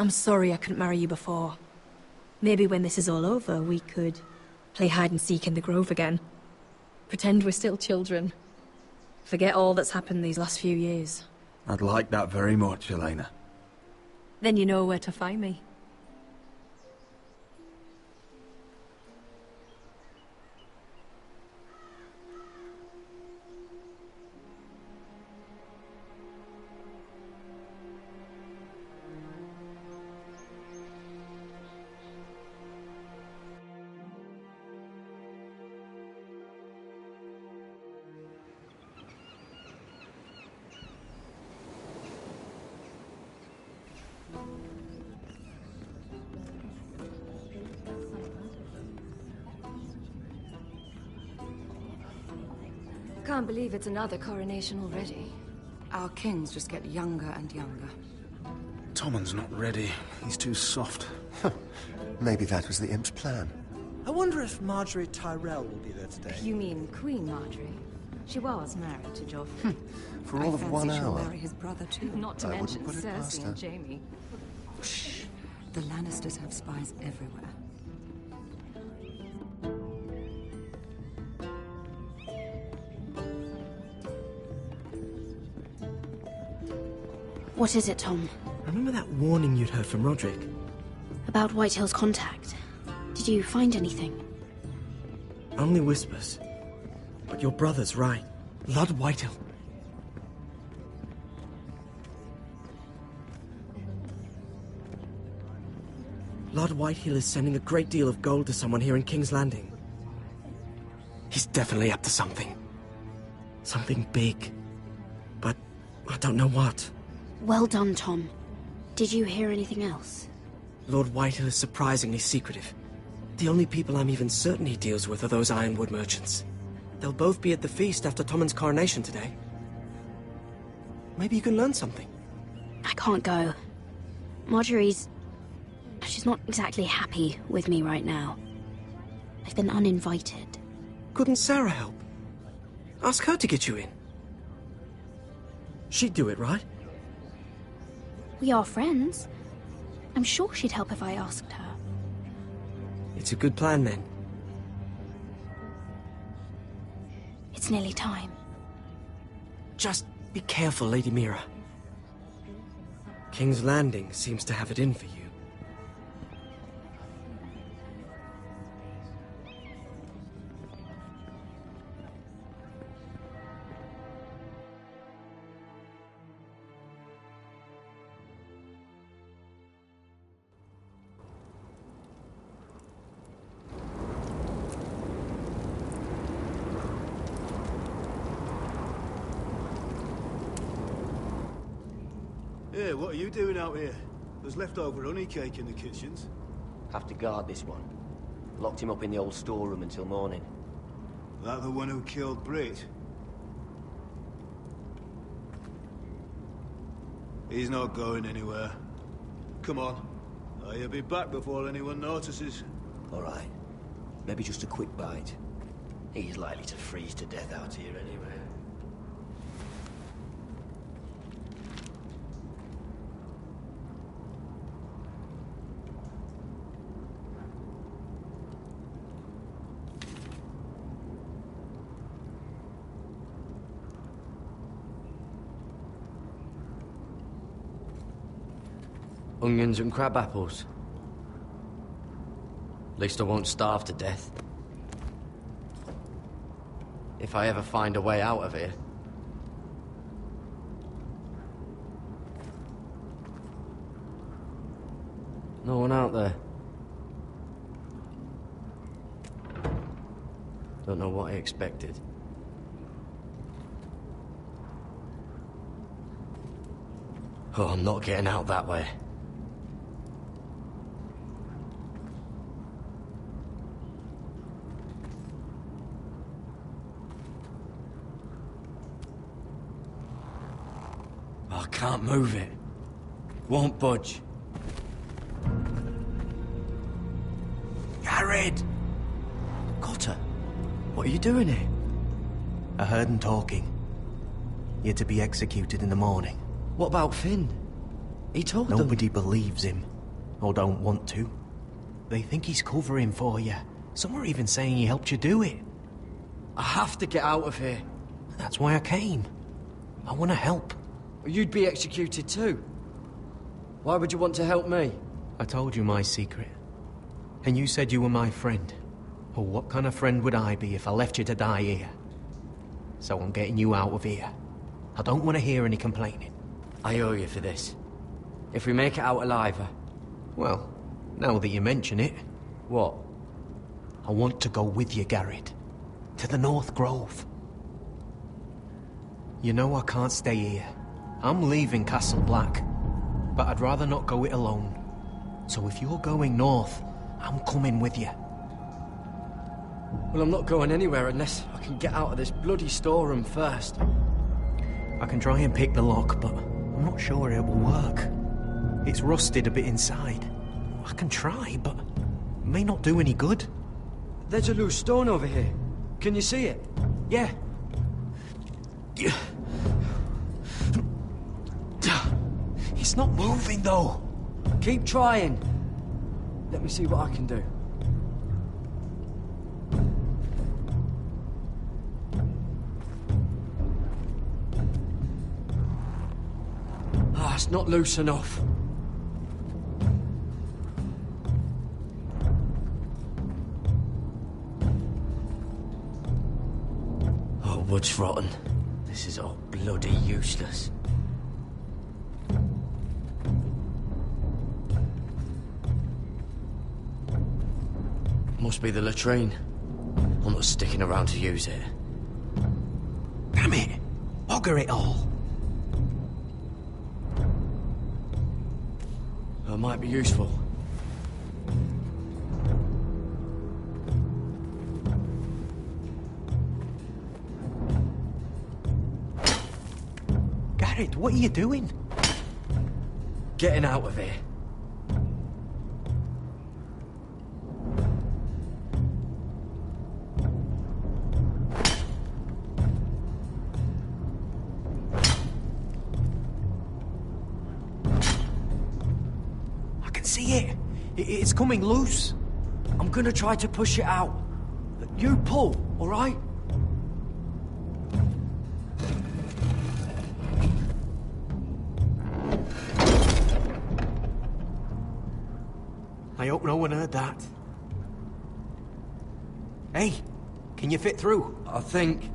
I'm sorry I couldn't marry you before. Maybe when this is all over, we could play hide and seek in the grove again. Pretend we're still children. Forget all that's happened these last few years. I'd like that very much, Elena. Then you know where to find me. Can't believe it's another coronation already. Our kings just get younger and younger. Tommen's not ready. He's too soft. Maybe that was the imp's plan. I wonder if Marjorie Tyrell will be there today. You mean Queen Marjorie? She was married to Joffrey. For all of 1 she'll hour. marry his brother too. Not to I mention wouldn't put it past Cersei her. and Jaime. Shh. The Lannisters have spies everywhere. What is it, Tom? Remember that warning you'd heard from Roderick? About Whitehill's contact. Did you find anything? Only whispers. But your brother's right. Lord Whitehill. Lord Whitehill is sending a great deal of gold to someone here in King's Landing. He's definitely up to something. Something big. But I don't know what. Well done, Tom. Did you hear anything else? Lord Whitehill is surprisingly secretive. The only people I'm even certain he deals with are those ironwood merchants. They'll both be at the feast after Tommen's coronation today. Maybe you can learn something. I can't go. She's not exactly happy with me right now. I've been uninvited. Couldn't Sarah help? Ask her to get you in. She'd do it, right? We are friends. I'm sure she'd help if I asked her. It's a good plan, then. It's nearly time. Just be careful, Lady Mira. King's Landing seems to have it in for you. Hey, what are you doing out here? There's leftover honey cake in the kitchens. Have to guard this one. Locked him up in the old storeroom until morning. That the one who killed Brit? He's not going anywhere. Come on. He'll be back before anyone notices. All right. Maybe just a quick bite. He's likely to freeze to death out here anyway. Onions and crab apples. At least I won't starve to death. If I ever find a way out of here. No one out there. Don't know what I expected. Oh, I'm not getting out that way. I can't move it. Won't budge. Jared! Cotter, what are you doing here? I heard him talking. You're to be executed in the morning. What about Finn? He told them... Nobody believes him. or don't want to. They think he's covering for you. Some are even saying he helped you do it. I have to get out of here. That's why I came. I want to help. You'd be executed too. Why would you want to help me? I told you my secret. And you said you were my friend. Well, what kind of friend would I be if I left you to die here? So I'm getting you out of here. I don't want to hear any complaining. I owe you for this. If we make it out alive, Well, now that you mention it... What? I want to go with you, Garrett. To the North Grove. You know I can't stay here. I'm leaving Castle Black. But I'd rather not go it alone. So if you're going north, I'm coming with you. Well, I'm not going anywhere unless I can get out of this bloody storeroom first. I can try and pick the lock, but I'm not sure it will work. It's rusted a bit inside. I can try, but it may not do any good. There's a loose stone over here. Can you see it? Yeah. It's not moving, though. Keep trying. Let me see what I can do. Ah, it's not loose enough. Oh, wood's rotten. This is all bloody useless. Must be the latrine. I'm not sticking around to use it. Damn it! Bugger it all! That might be useful. Garrett, what are you doing? Getting out of here. See it? It's coming loose. I'm gonna try to push it out. You pull, all right? I hope no one heard that. Hey, can you fit through? I think.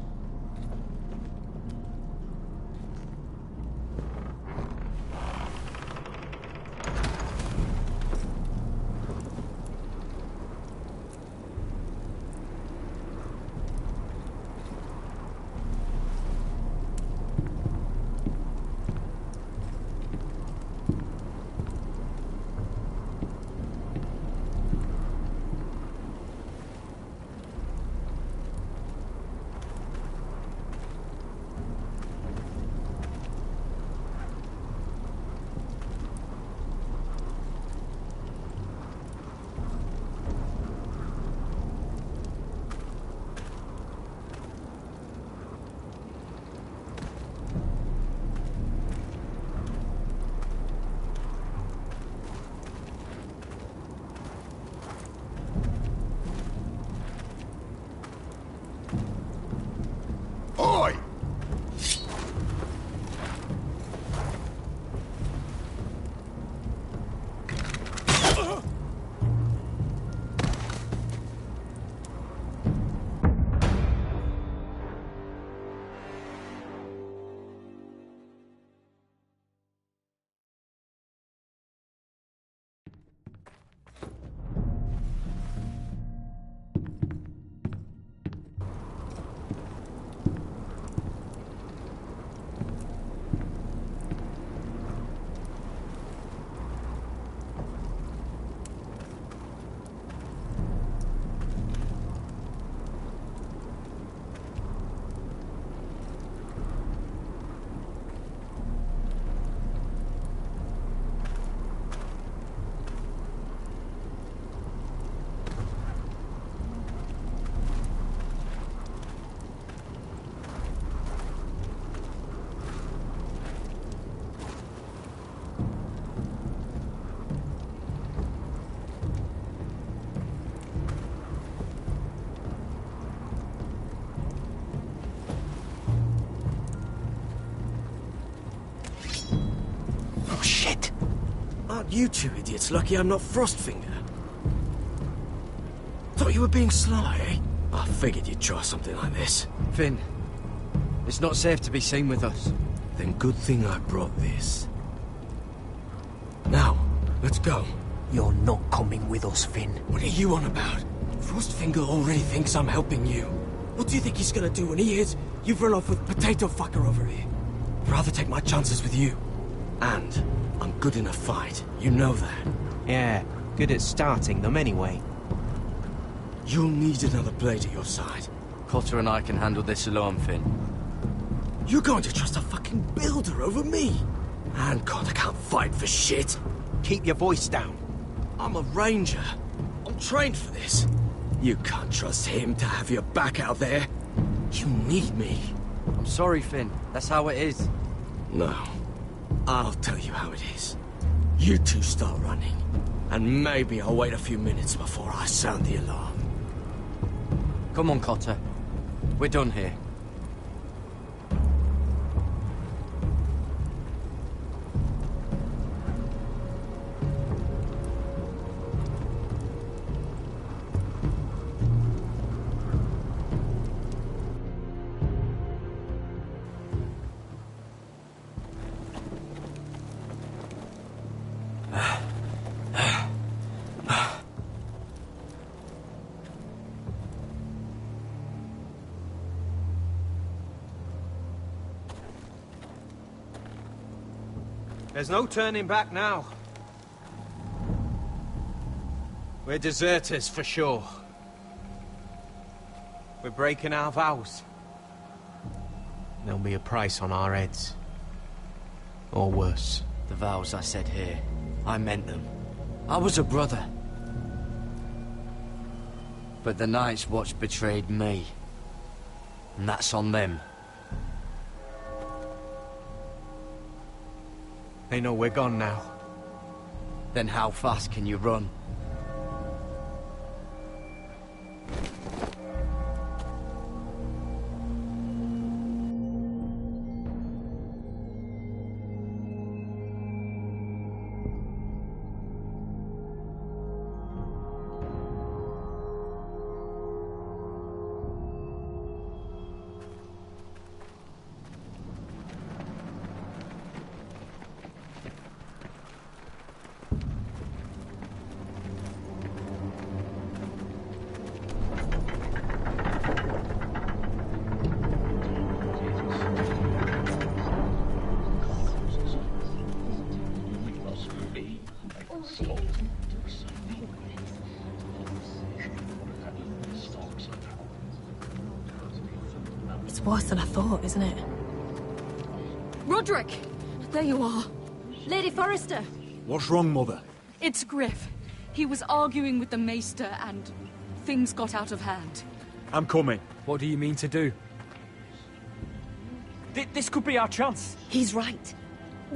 You two idiots lucky I'm not Frostfinger. Thought you were being sly, eh? I figured you'd try something like this. Finn, it's not safe to be seen with us. Then good thing I brought this. Now, let's go. You're not coming with us, Finn. What are you on about? Frostfinger already thinks I'm helping you. What do you think he's gonna do when he hears you've run off with Potato Fucker over here? I'd rather take my chances with you. And I'm good in a fight. You know that. Yeah, good at starting them anyway. You'll need another blade at your side. Cotter and I can handle this alone, Finn. You're going to trust a fucking builder over me? And God, I can't fight for shit. Keep your voice down. I'm a ranger. I'm trained for this. You can't trust him to have your back out there. You need me. I'm sorry, Finn. That's how it is. No. I'll tell you how it is. You two start running. And maybe I'll wait a few minutes before I sound the alarm. Come on, Cotter. We're done here. There's no turning back now. We're deserters for sure. We're breaking our vows. There'll be a price on our heads. Or worse. The vows I said here, I meant them. I was a brother. But the Night's Watch betrayed me. And that's on them. They know we're gone now. Then how fast can you run? It's worse than I thought, isn't it? Roderick! There you are. Lady Forrester. What's wrong, Mother? It's Griff. He was arguing with the Maester and things got out of hand. I'm coming. What do you mean to do? This could be our chance. He's right.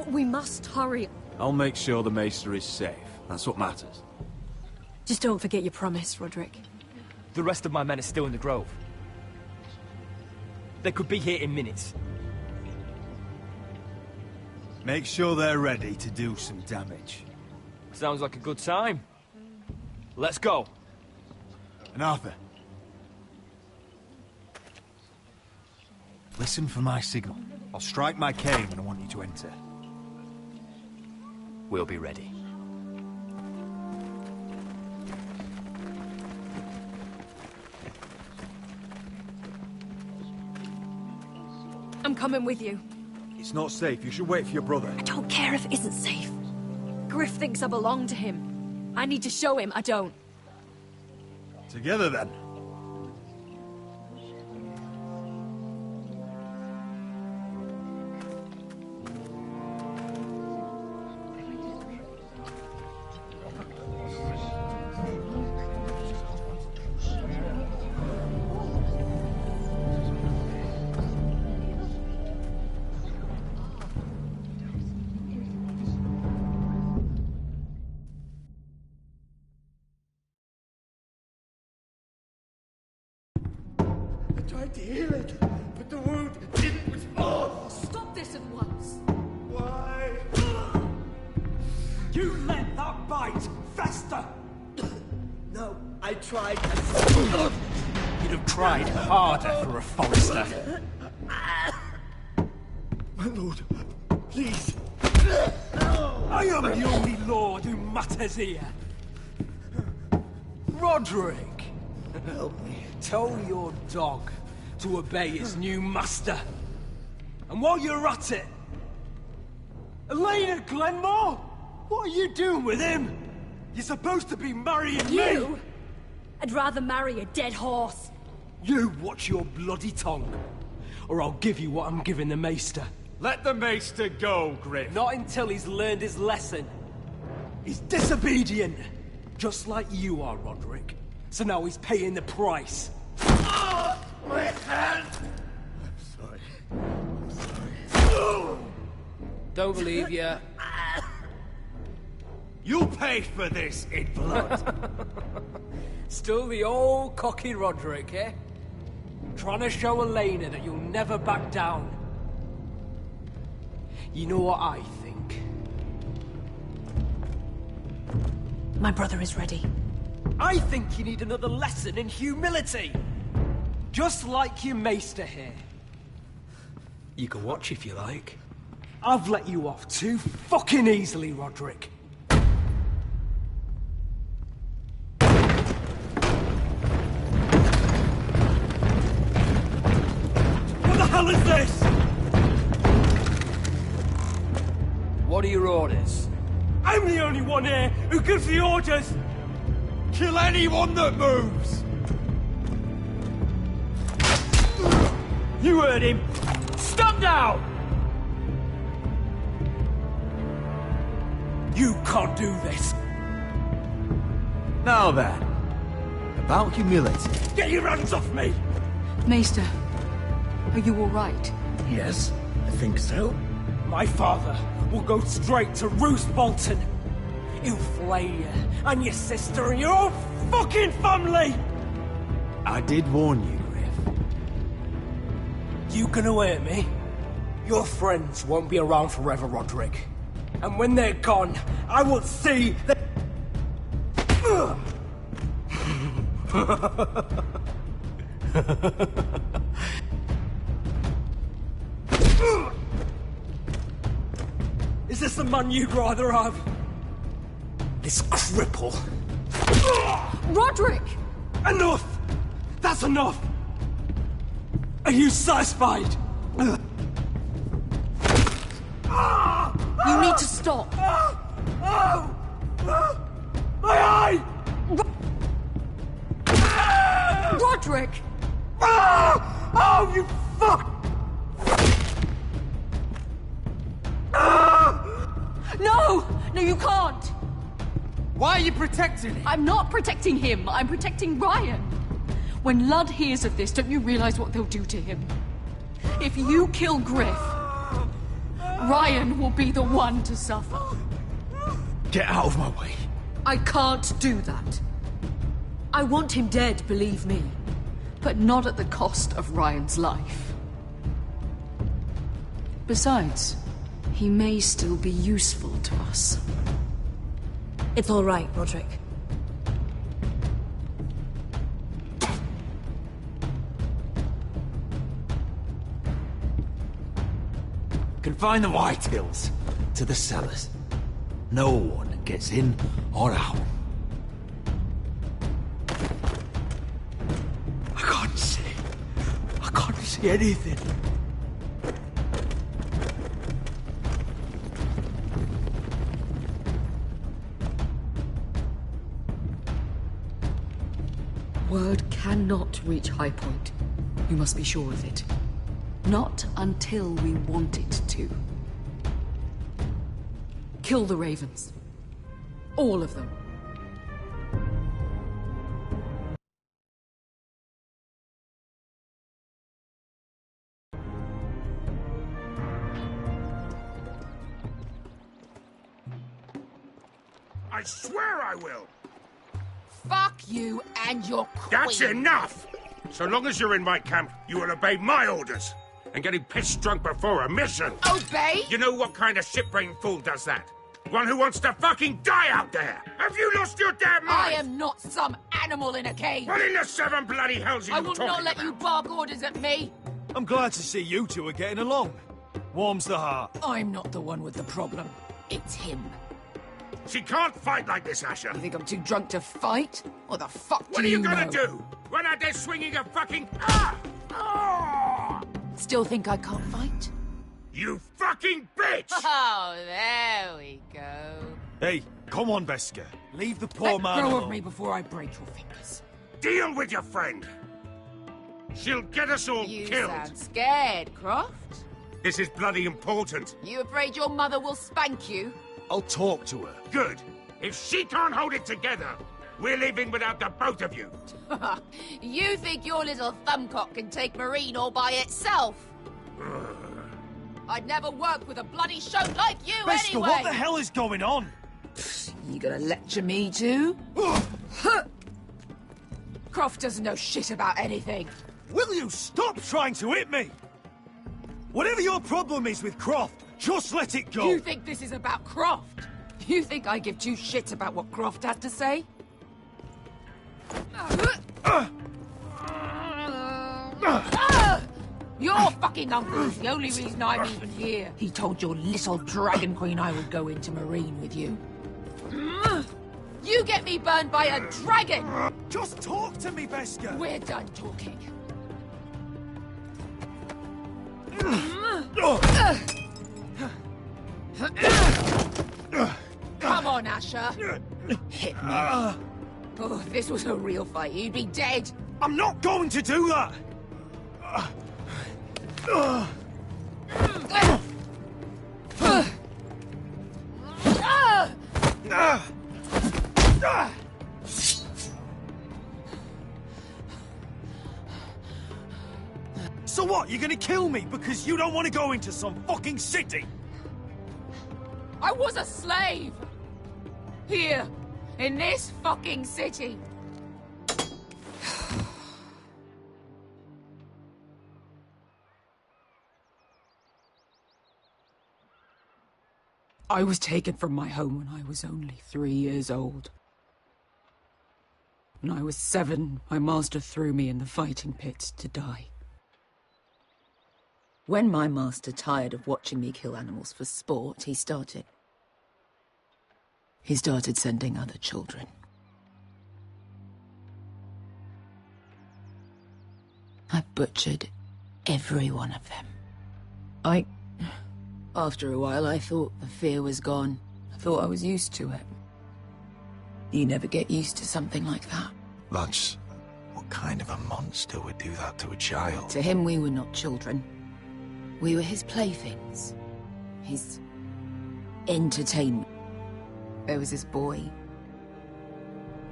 We must hurry. I'll make sure the Maester is safe. That's what matters. Just don't forget your promise, Roderick. The rest of my men are still in the grove. They could be here in minutes. Make sure they're ready to do some damage. Sounds like a good time. Let's go. And Arthur, listen for my signal. I'll strike my cane when I want you to enter. We'll be ready. I'm coming with you. It's not safe. You should wait for your brother. I don't care if it isn't safe. Griff thinks I belong to him. I need to show him I don't. Together, then. Tried to heal it, but the wound didn't respond. Stop this at once. Why? You let master! No, I tried. You'd have tried harder for a Forester. My lord, please. I am the only lord who matters here. Roderick, Help me. tell your dog to obey his new master. And while you're at it, Elena Glenmore, what are you doing with him? You're supposed to be marrying You? me. I'd rather marry a dead horse. You watch your bloody tongue, or I'll give you what I'm giving the Maester. Let the Maester go, Griff. Not until he's learned his lesson. He's disobedient, just like you are, Roderick. So now he's paying the price. My hand! I'm sorry. Don't believe you. You'll pay for this in blood. Still the old cocky Roderick, eh? Trying to show Elena that you'll never back down. You know what I think? My brother is ready. I think you need another lesson in humility. Just like your Maester here. You can watch if you like. I've let you off too fucking easily, Roderick. What the hell is this? What are your orders? I'm the only one here who gives the orders! Kill anyone that moves! You heard him! Stand down! You can't do this! Now then, about humility. Get your hands off me! Maester, are you all right? Yes, I think so. My father will go straight to Roose Bolton. He'll flay you, and your sister, and your whole fucking family! I did warn you, Griff. You gonna hurt me? Your friends won't be around forever, Roderick. And when they're gone, I will see that... Is this the man you'd rather have? This cripple. Roderick! Enough! That's enough! Are you satisfied? You need to stop. My eye! Roderick! Oh, you fuck! No! No, you can't! Why are you protecting him? I'm not protecting him. I'm protecting Ryan. When Ludd hears of this, don't you realize what they'll do to him? If you kill Griff, Ryan will be the one to suffer. Get out of my way. I can't do that. I want him dead, believe me. But not at the cost of Ryan's life. Besides, he may still be useful to us. It's all right, Roderick. Confine the Whitehills to the cellars. No one gets in or out. I can't see. I can't see anything. Word cannot reach High Point. You must be sure of it. Not until we want it to. Kill the ravens. All of them. I swear I will! Fuck you and your queen. That's enough! So long as you're in my camp, you will obey my orders. And getting pissed drunk before a mission. Obey? You know what kind of shit-brained fool does that? One who wants to fucking die out there, eh? Have you lost your damn mind? I am not some animal in a cage. What in the seven bloody hells are I you will talking not let about? you bark orders at me. I'm glad to see you two are getting along. Warms the heart. I'm not the one with the problem. It's him. She can't fight like this, Asher. You think I'm too drunk to fight? What the fuck What do are you know? gonna do? Run out there swinging a fucking... Still think I can't fight? You fucking bitch! Oh, there we go. Hey, come on, Veska. Leave the poor Let man go alone. of me before I break your fingers. Deal with your friend. She'll get us all You killed. sound scared, Croft. This is bloody important. You afraid your mother will spank you? I'll talk to her. Good. If she can't hold it together, we're leaving without the both of you. You think your little thumbcock can take Marine all by itself? I'd never work with a bloody shote like you Veska, anyway! what the hell is going on? You gonna lecture me too? Croft doesn't know shit about anything. Will you stop trying to hit me? Whatever your problem is with Croft, just let it go. You think this is about Croft? You think I give two shits about what Croft had to say? Your fucking uncle is the only reason I'm even here. He told your little dragon queen I would go into Marine with you. You get me burned by a dragon! Just talk to me, Veska! We're done talking. Come on, Asher. Hit me. Oh, if this was a real fight, you'd be dead. I'm not going to do that! So what, you're gonna kill me because you don't want to go into some fucking city? I was a slave! Here, in this fucking city. I was taken from my home when I was only 3 years old. When I was 7, my master threw me in the fighting pit to die. When my master tired of watching me kill animals for sport, he started sending other children. I butchered every one of them. After a while, I thought the fear was gone. I thought I was used to it. You never get used to something like that. Lads, what kind of a monster would do that to a child? To him, we were not children. We were his playthings. His entertainment. There was this boy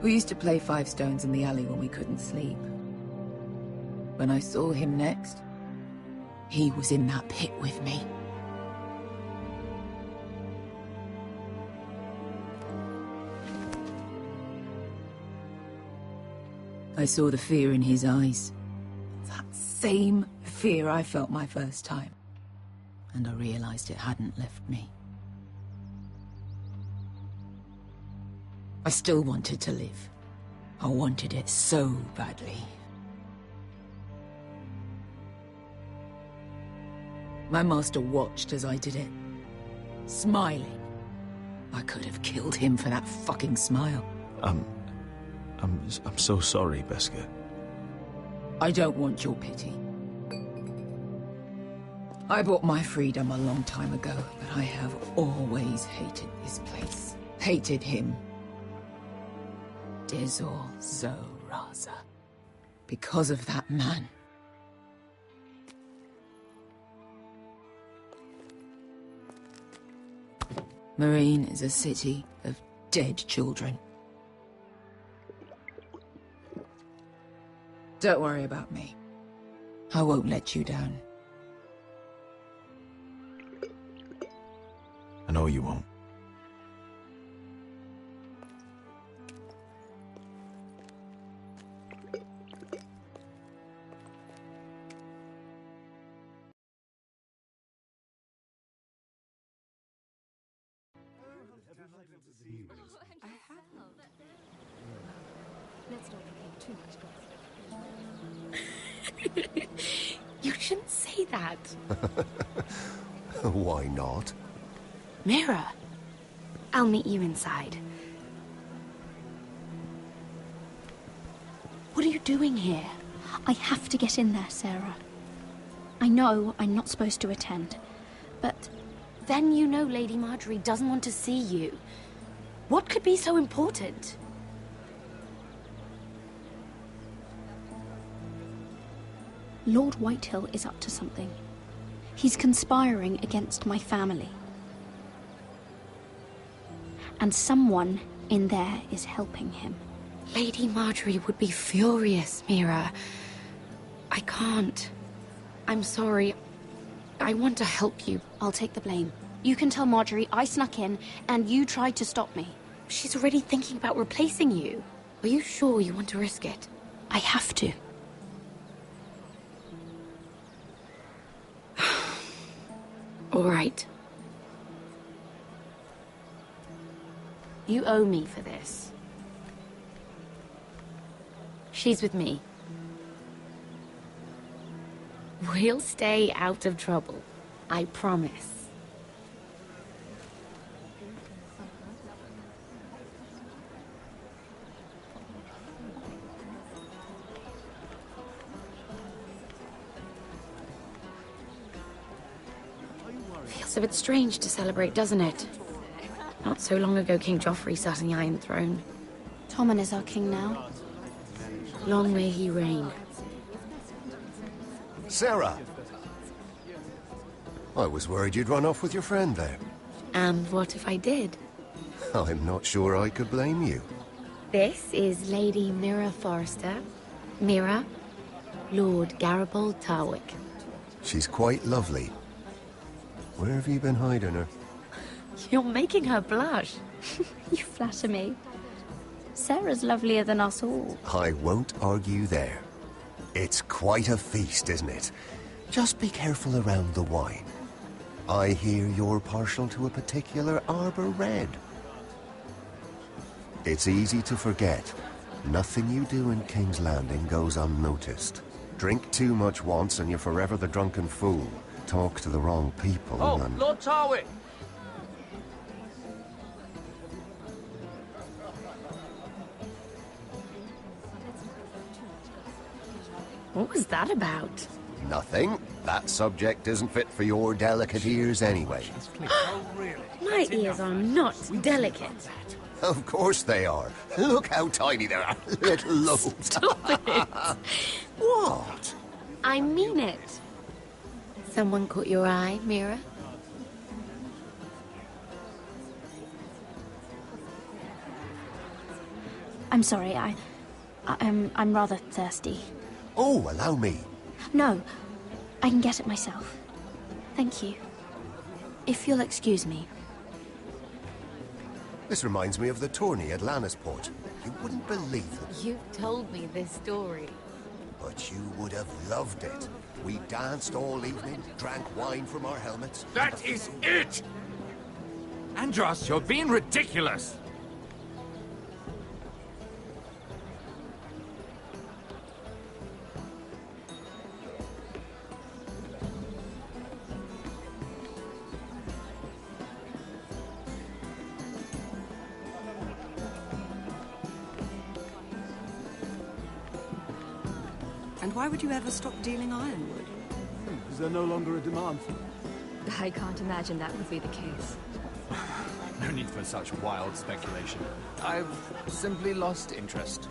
who used to play 5 stones in the alley when we couldn't sleep. When I saw him next, he was in that pit with me. I saw the fear in his eyes. That same fear I felt my first time. And I realized it hadn't left me. I still wanted to live. I wanted it so badly. My master watched as I did it, smiling. I could have killed him for that fucking smile. I'm so sorry, Veska. I don't want your pity. I bought my freedom a long time ago, but I have always hated this place. Hated him. Dezor Zoraza. Because of that man. Marine is a city of dead children. Don't worry about me. I won't let you down. I know you won't. I have. You shouldn't say that. Why not? Mira, I'll meet you inside. What are you doing here? I have to get in there, Sarah. I know I'm not supposed to attend, but then you know Lady Marjorie doesn't want to see you. What could be so important? Lord Whitehill is up to something. He's conspiring against my family. And someone in there is helping him. Lady Marjorie would be furious, Mira. I can't. I'm sorry. I want to help you. I'll take the blame. You can tell Marjorie I snuck in and you tried to stop me. She's already thinking about replacing you. Are you sure you want to risk it? I have to. All right. You owe me for this. She's with me. We'll stay out of trouble. I promise. Feels a bit strange to celebrate, doesn't it? Not so long ago, King Joffrey sat on the Iron Throne. Tommen is our king now. Long may he reign. Sarah! I was worried you'd run off with your friend there. And what if I did? I'm not sure I could blame you. This is Lady Mira Forrester. Mira, Lord Garibald Tarwick. She's quite lovely. Where have you been hiding her? You're making her blush. You flatter me. Sarah's lovelier than us all. I won't argue there. It's quite a feast, isn't it? Just be careful around the wine. I hear you're partial to a particular Arbor Red. It's easy to forget. Nothing you do in King's Landing goes unnoticed. Drink too much once and you're forever the drunken fool. Talk to the wrong people and... Lord Tarwick! What was that about? Nothing. That subject isn't fit for your delicate ears anyway. My ears are not delicate. Of course they are. Look how tiny they are. Little lobes. Stop it. What? I mean it. Someone caught your eye, Mira? I'm sorry, I'm rather thirsty. Oh, allow me. No, I can get it myself. Thank you. If you'll excuse me. This reminds me of the tourney at Lannisport. You wouldn't believe it. You've told me this story. But you would have loved it. We danced all evening, drank wine from our helmets. That is it! Andros, you're being ridiculous! And why would you ever stop dealing ironwood? Is there no longer a demand for it? I can't imagine that would be the case. No need for such wild speculation. I've simply lost interest.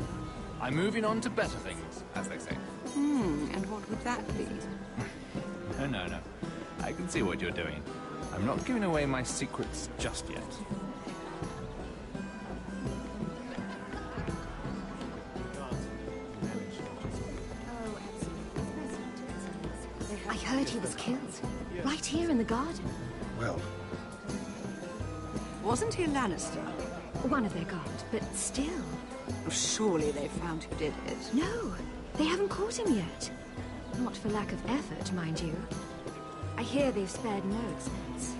I'm moving on to better things, as they say. And what would that be? No. I can see what you're doing. I'm not giving away my secrets just yet. I heard he was killed. Right here in the garden. Well... Wasn't he a Lannister? One of their guard, but still. Surely they found who did it. No, they haven't caught him yet. Not for lack of effort, mind you. I hear they've spared no expense.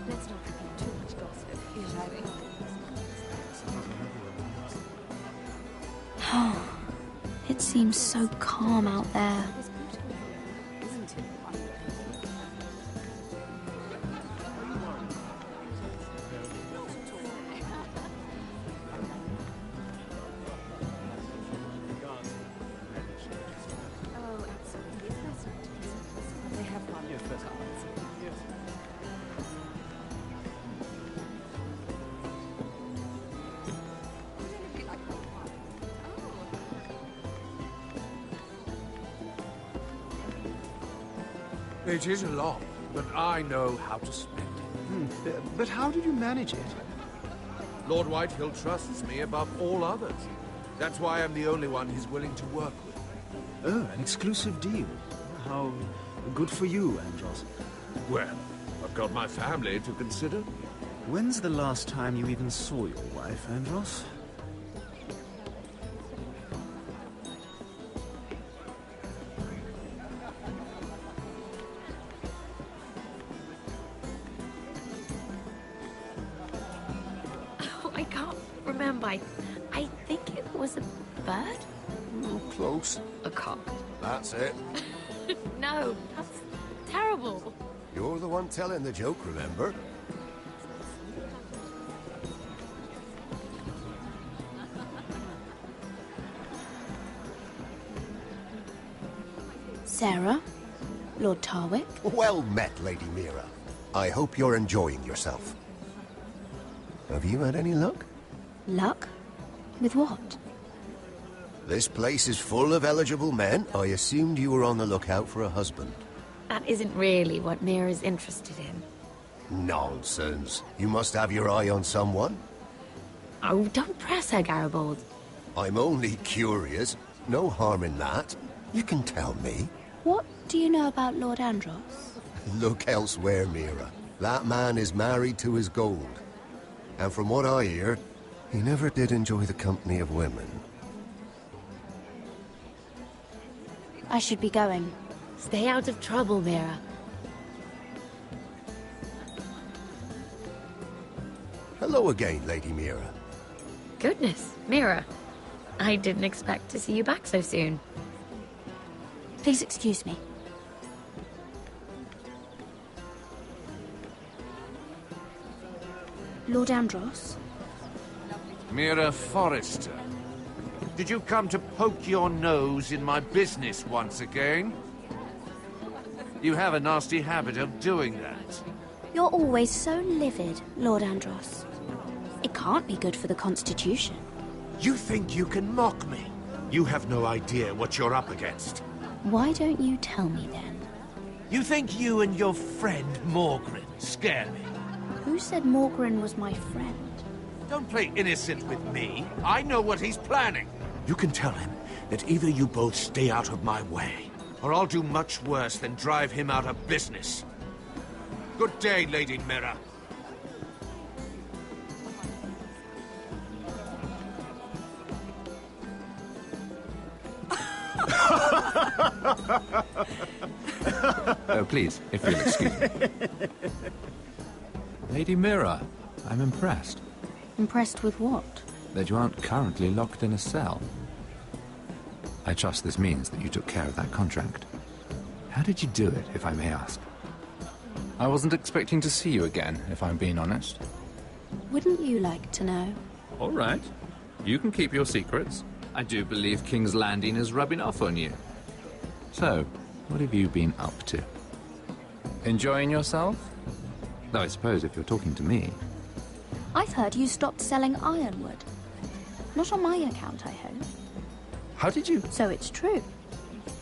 Let's not repeat too much gossip. It seems so calm out there. It is a lot, but I know how to spend it. But how did you manage it? Lord Whitehill trusts me above all others. That's why I'm the only one he's willing to work with. Oh, an exclusive deal. How good for you, Andros. Well, I've got my family to consider. When's the last time you even saw your wife, Andros? I can't remember. I think it was a bird? Close. A cock. That's it. No, that's terrible. You're the one telling the joke, remember? Sarah? Lord Tarwick? Well met, Lady Mira. I hope you're enjoying yourself. Have you had any luck? Luck? With what? This place is full of eligible men. I assumed you were on the lookout for a husband. That isn't really what Mira's interested in. Nonsense. You must have your eye on someone. Oh, don't press her, Garibaldi. I'm only curious. No harm in that. You can tell me. What do you know about Lord Andros? Look elsewhere, Mira. That man is married to his gold. And from what I hear, he never did enjoy the company of women. I should be going. Stay out of trouble, Mira. Hello again, Lady Mira. Goodness, Mira. I didn't expect to see you back so soon. Please excuse me. Lord Andros? Mira Forrester. Did you come to poke your nose in my business once again? You have a nasty habit of doing that. You're always so livid, Lord Andros. It can't be good for the Constitution. You think you can mock me? You have no idea what you're up against. Why don't you tell me then? You think you and your friend Morgren scare me? Who said Morgren was my friend? Don't play innocent with me. I know what he's planning. You can tell him that either you both stay out of my way, or I'll do much worse than drive him out of business. Good day, Lady Mira. Oh, please, if you'll excuse me. Lady Mira, I'm impressed. Impressed with what? That you aren't currently locked in a cell. I trust this means that you took care of that contract. How did you do it, if I may ask? I wasn't expecting to see you again, if I'm being honest. Wouldn't you like to know? All right. You can keep your secrets. I do believe King's Landing is rubbing off on you. So, what have you been up to? Enjoying yourself? Though I suppose if you're talking to me... I've heard you stopped selling ironwood. Not on my account, I hope. How did you... So it's true.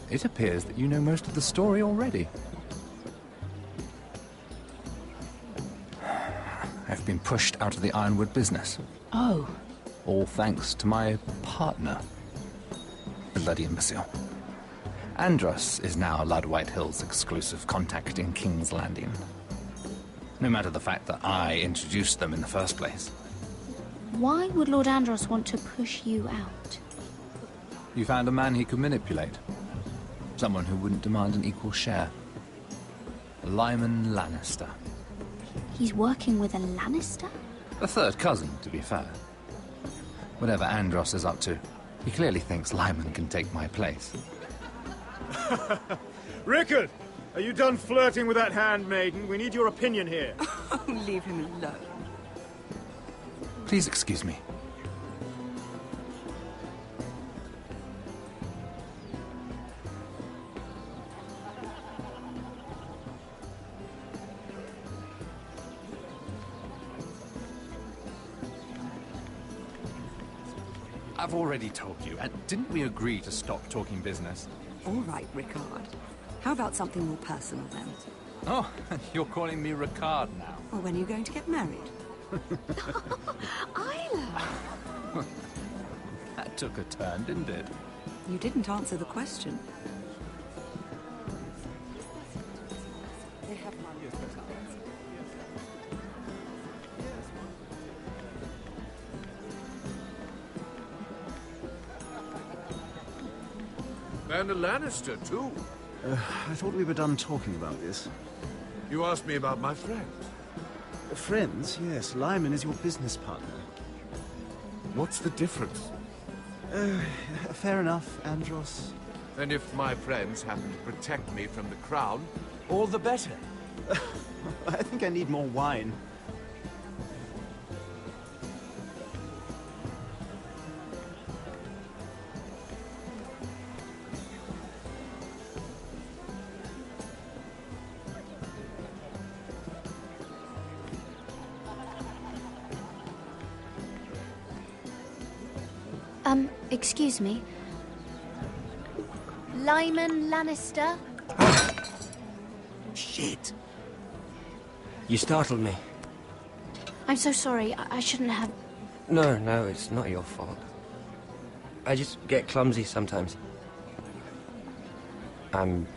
It appears that you know most of the story already. I've been pushed out of the ironwood business. Oh. All thanks to my partner. Bloody imbecile. Andros is now Lord Whitehill's exclusive contact in King's Landing. No matter the fact that I introduced them in the first place. Why would Lord Andros want to push you out? You found a man he could manipulate. Someone who wouldn't demand an equal share. Lyman Lannister. He's working with a Lannister? A third cousin, to be fair. Whatever Andros is up to, He clearly thinks Lyman can take my place. Rickard! Are you done flirting with that handmaiden? We need your opinion here. Oh, leave him alone. Please excuse me. I've already told you, and didn't we agree to stop talking business? All right, Rickard. How about something more personal then? Oh, you're calling me Ricard now. Well, when are you going to get married? Isla! That took a turn, didn't it? You didn't answer the question. They have money. And a Lannister, too. I thought we were done talking about this. You asked me about my friends. Friends? Yes. Lyman is your business partner. What's the difference? Fair enough, Andros. And if my friends happen to protect me from the crown, all the better. I think I need more wine. Excuse me. Lyman Lannister? Shit. You startled me. I'm so sorry. I shouldn't have... No, it's not your fault. I just get clumsy sometimes. I'm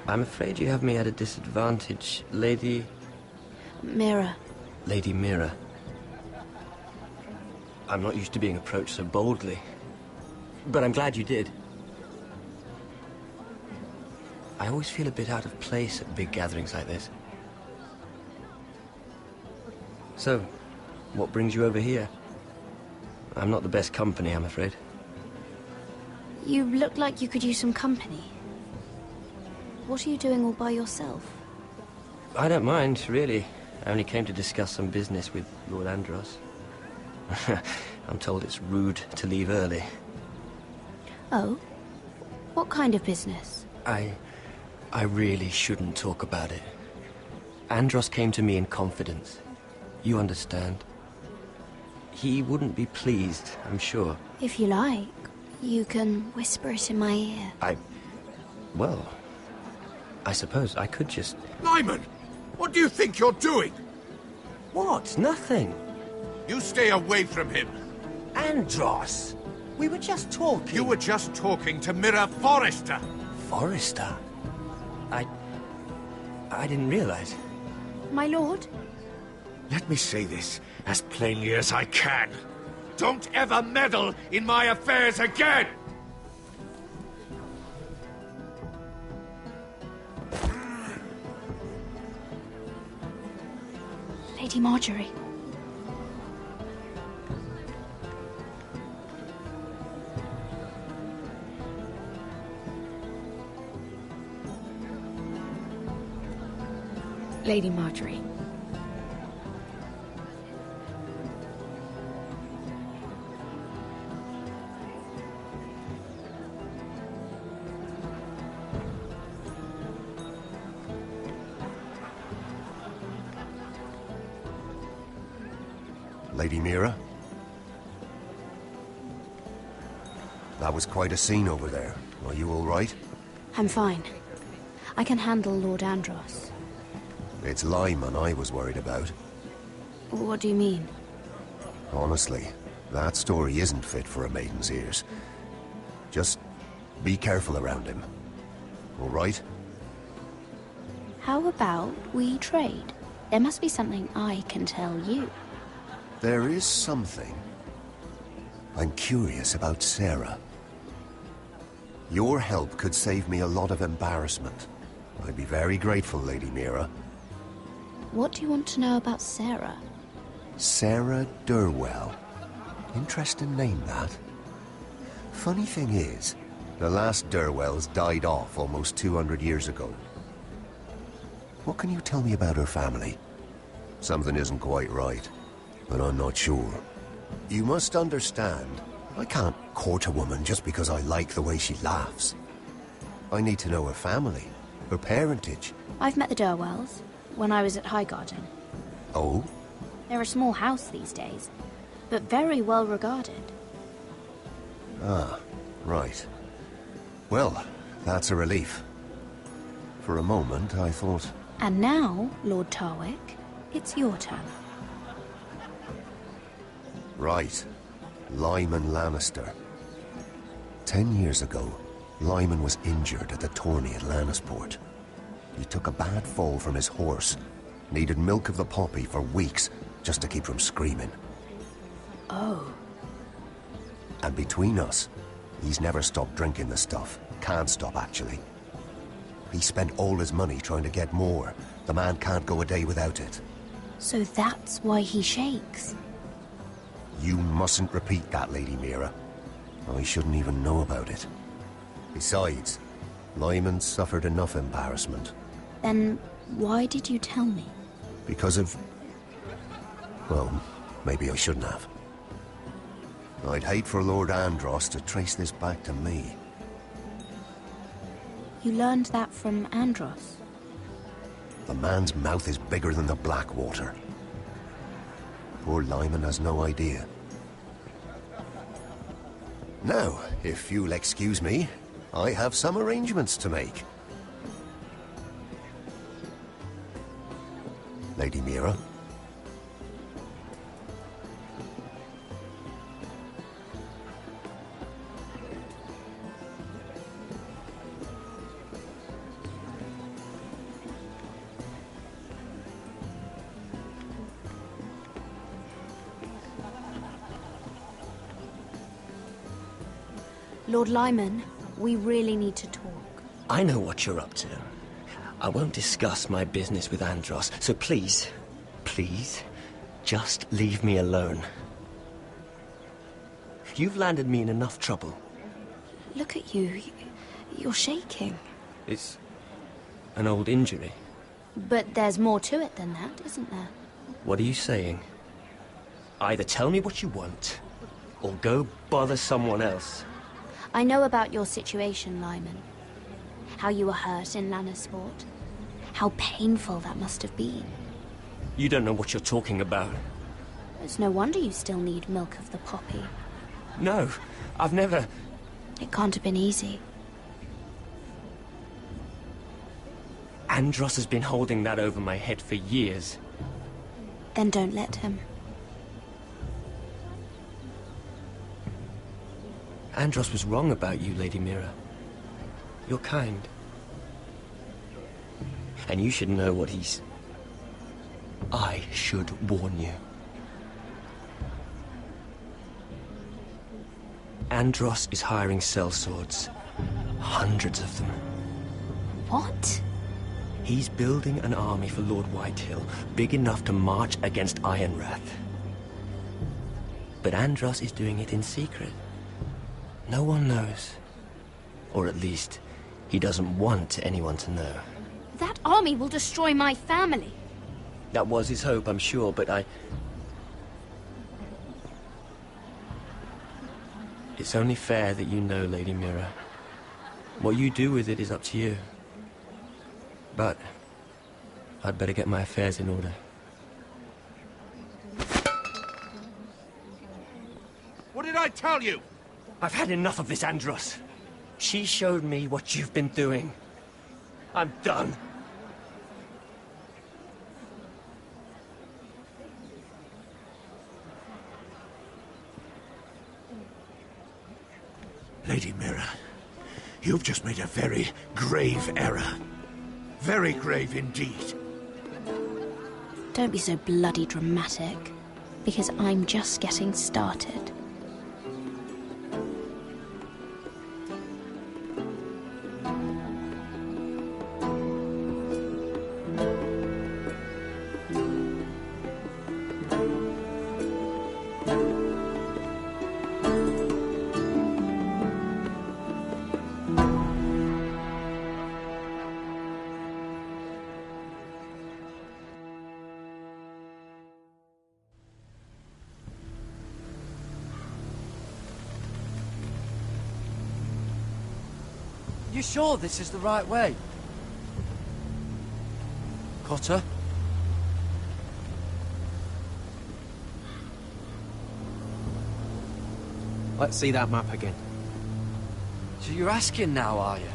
afraid you have me at a disadvantage, Lady... Mira. Lady Mira. I'm not used to being approached so boldly. But I'm glad you did. I always feel a bit out of place at big gatherings like this. So, what brings you over here? I'm not the best company, I'm afraid. You look like you could use some company. What are you doing all by yourself? I don't mind, really. I only came to discuss some business with Lord Andros. I'm told it's rude to leave early. Oh? What kind of business? I really shouldn't talk about it. Andros came to me in confidence. You understand. He wouldn't be pleased, I'm sure. If you like, you can whisper it in my ear. Well, I suppose I could just... Lyman! What do you think you're doing? What? Nothing. You stay away from him. Andros! We were just talking. You were just talking to Mira Forrester. Forrester? I didn't realize. My lord? Let me say this as plainly as I can. Don't ever meddle in my affairs again! Lady Marjorie. Lady Marjorie. Lady Mira? That was quite a scene over there. Are you all right? I'm fine. I can handle Lord Andros. It's Lyman I was worried about. What do you mean? Honestly, that story isn't fit for a maiden's ears. Just be careful around him. All right? How about we trade? There must be something I can tell you. There is something. I'm curious about Sarah. Your help could save me a lot of embarrassment. I'd be very grateful, Lady Mira. What do you want to know about Sarah? Sarah Durwell. Interesting name, that. Funny thing is, the last Durwells died off almost 200 years ago. What can you tell me about her family? Something isn't quite right, but I'm not sure. You must understand, I can't court a woman just because I like the way she laughs. I need to know her family, her parentage. I've met the Durwells when I was at Highgarden. Oh? They're a small house these days, but very well regarded. Ah, right. Well, that's a relief. For a moment, I thought... And now, Lord Tarwick, it's your turn. Right. Lyman Lannister. 10 years ago, Lyman was injured at the tourney at Lannisport. He took a bad fall from his horse. Needed milk of the poppy for weeks, just to keep from screaming. Oh. And between us, he's never stopped drinking the stuff. Can't stop, actually. He spent all his money trying to get more. The man can't go a day without it. So that's why he shakes. You mustn't repeat that, Lady Mira. I shouldn't even know about it. Besides, Lyman suffered enough embarrassment. Then why did you tell me? Because of... well, maybe I shouldn't have. I'd hate for Lord Andros to trace this back to me. You learned that from Andros? The man's mouth is bigger than the Blackwater. Poor Lyman has no idea. Now, if you'll excuse me, I have some arrangements to make. Lady Mira? Lord Lyman, we really need to talk. I know what you're up to. I won't discuss my business with Andros, so please, please, just leave me alone. You've landed me in enough trouble. Look at you. You're shaking. It's an old injury. But there's more to it than that, isn't there? What are you saying? Either tell me what you want, or go bother someone else. I know about your situation, Lyman. How you were hurt in Lannisport. How painful that must have been. You don't know what you're talking about. It's no wonder you still need milk of the poppy. No, I've never... It can't have been easy. Andros has been holding that over my head for years. Then don't let him. Andros was wrong about you, Lady Mira. You're kind. And you should know what he's... I should warn you. Andros is hiring sellswords. Hundreds of them. What? He's building an army for Lord Whitehill, big enough to march against Ironrath. But Andros is doing it in secret. No one knows. Or at least, he doesn't want anyone to know. That army will destroy my family. That was his hope, I'm sure, but It's only fair that you know, Lady Mira. What you do with it is up to you. But I'd better get my affairs in order. What did I tell you? I've had enough of this, Andros. She showed me what you've been doing. I'm done. Lady Mira, you've just made a very grave error. Very grave indeed. Don't be so bloody dramatic, because I'm just getting started. You sure this is the right way? Cotter? Let's see that map again. So you're asking now, are you?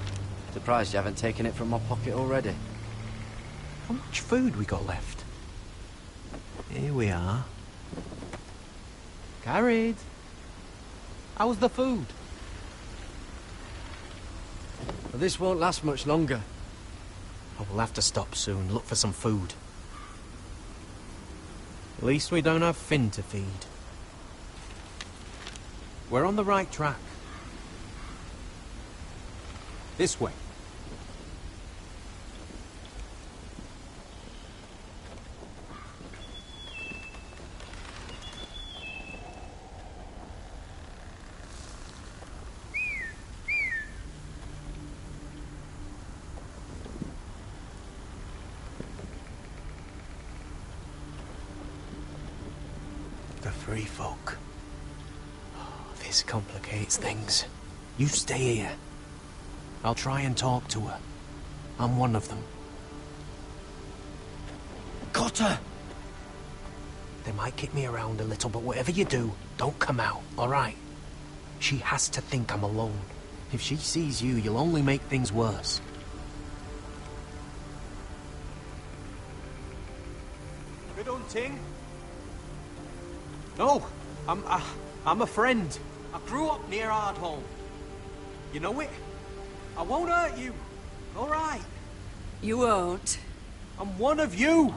Surprised you haven't taken it from my pocket already. How much food we got left? Here we are. Carried. How's the food? Well, this won't last much longer. I will have to stop soon, look for some food. At least we don't have Finn to feed. We're on the right track. This way. The free folk. Oh, this complicates things. You stay here. I'll try and talk to her. I'm one of them. Cotter! They might kick me around a little, but whatever you do, don't come out, alright? She has to think I'm alone. If she sees you, you'll only make things worse. Good hunting. No, I'm a friend. I grew up near Ardholm. You know it? I won't hurt you. All right. You won't. I'm one of you.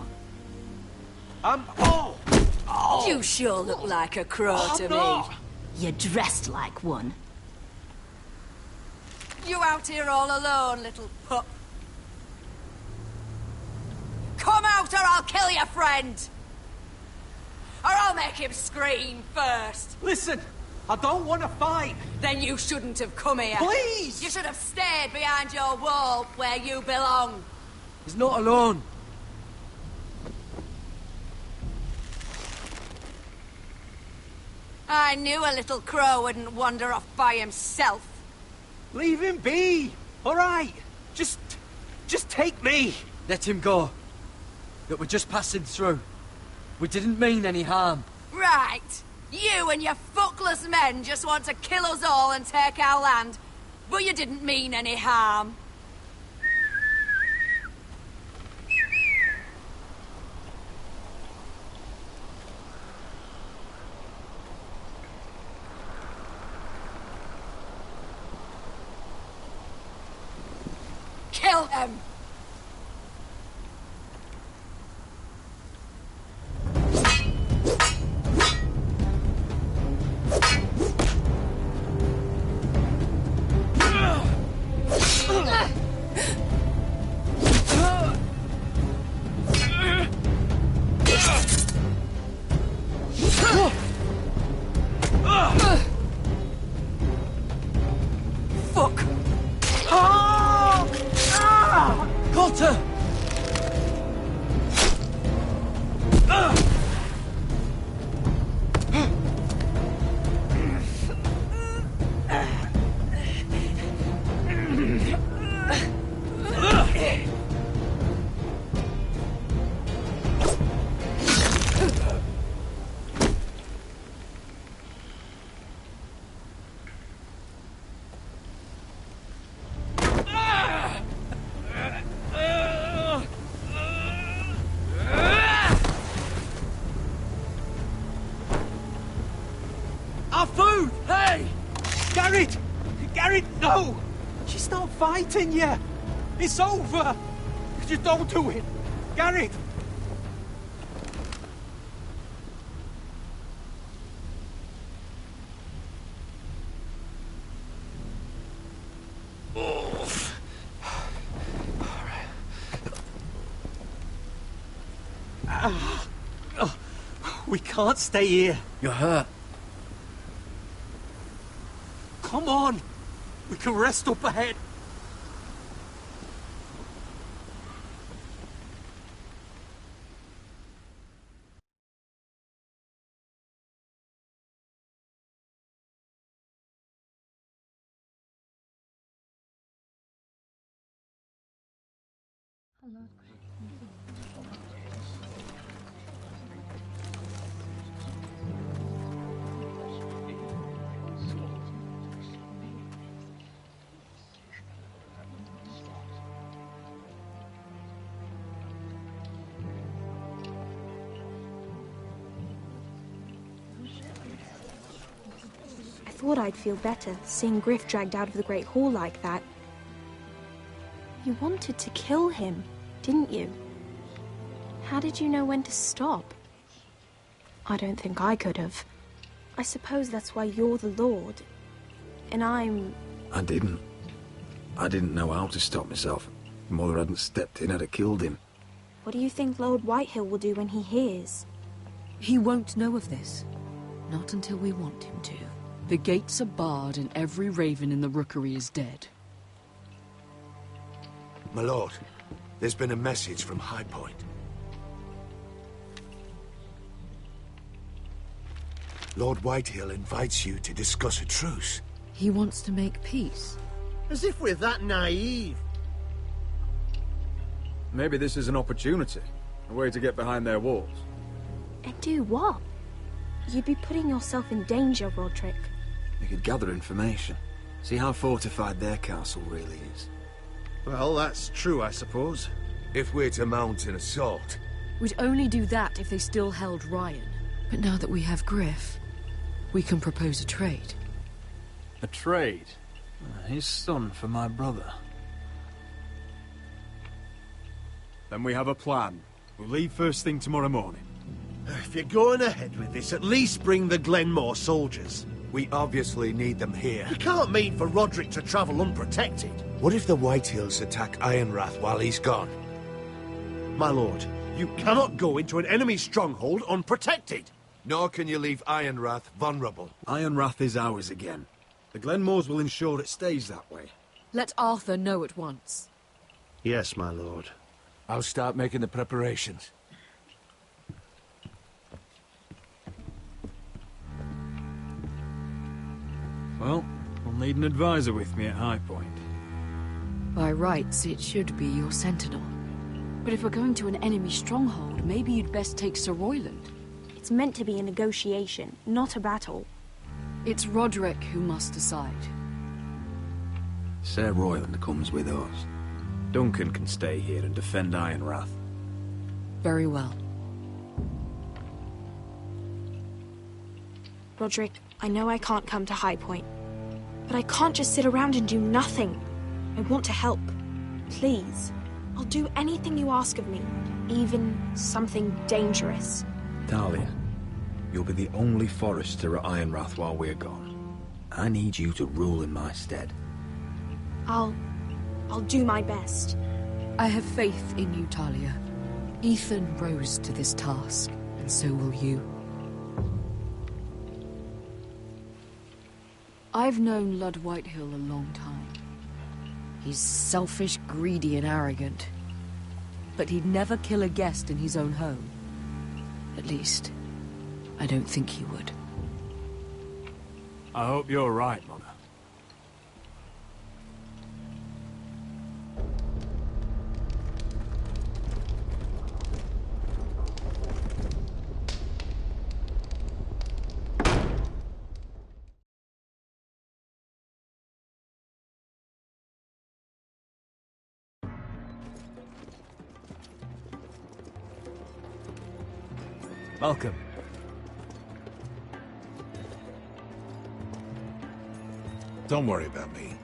Oh! You sure look like a crow to me. You're dressed like one. You out here all alone, little pup. Come out or I'll kill your friend! Or I'll make him scream first. Listen, I don't want to fight. Then you shouldn't have come here. Please! You should have stayed behind your wall where you belong. He's not alone. I knew a little crow wouldn't wander off by himself. Leave him be. All right. Just take me. Let him go. That we're just passing through. We didn't mean any harm. Right. You and your fuckless men just want to kill us all and take our land. But you didn't mean any harm. Kill him! Fuck! Cotter! Our food! Hey! Garrett! Garrett, no! She's not fighting you! It's over! Just don't do it! Garrett! We can't stay here. You're hurt. Come on! We can rest up ahead. I thought I'd feel better, seeing Griff dragged out of the Great Hall like that. You wanted to kill him, didn't you? How did you know when to stop? I don't think I could have. I suppose that's why you're the Lord, and I'm... I didn't. I didn't know how to stop myself. Mother hadn't stepped in, I'd have killed him. What do you think Lord Whitehill will do when he hears? He won't know of this. Not until we want him to. The gates are barred and every raven in the rookery is dead. My lord, there's been a message from High Point. Lord Whitehill invites you to discuss a truce. He wants to make peace. As if we're that naive. Maybe this is an opportunity. A way to get behind their walls. And do what? You'd be putting yourself in danger, Roderick. We could gather information. See how fortified their castle really is. Well, that's true, I suppose. If we're to mount an assault... We'd only do that if they still held Ryan. But now that we have Griff, we can propose a trade. A trade? His son for my brother. Then we have a plan. We'll leave first thing tomorrow morning. If you're going ahead with this, at least bring the Glenmore soldiers. We obviously need them here. You can't mean for Roderick to travel unprotected. What if the Whitehills attack Ironrath while he's gone? My lord, you cannot go into an enemy stronghold unprotected. Nor can you leave Ironrath vulnerable. Ironrath is ours again. The Glenmores will ensure it stays that way. Let Arthur know at once. Yes, my lord. I'll start making the preparations. Well, I'll need an advisor with me at High Point. By rights, it should be your sentinel. But if we're going to an enemy stronghold, maybe you'd best take Sir Royland. It's meant to be a negotiation, not a battle. It's Roderick who must decide. Sir Royland comes with us. Duncan can stay here and defend Ironrath. Very well. Roderick, I know I can't come to High Point, but I can't just sit around and do nothing. I want to help. Please. I'll do anything you ask of me, even something dangerous. Talia, you'll be the only Forester at Ironrath while we're gone. I need you to rule in my stead. I'll do my best. I have faith in you, Talia. Ethan rose to this task, and so will you. I've known Lud Whitehill a long time. He's selfish, greedy, and arrogant. But he'd never kill a guest in his own home. At least, I don't think he would. I hope you're right, Mother. Malcolm. Don't worry about me.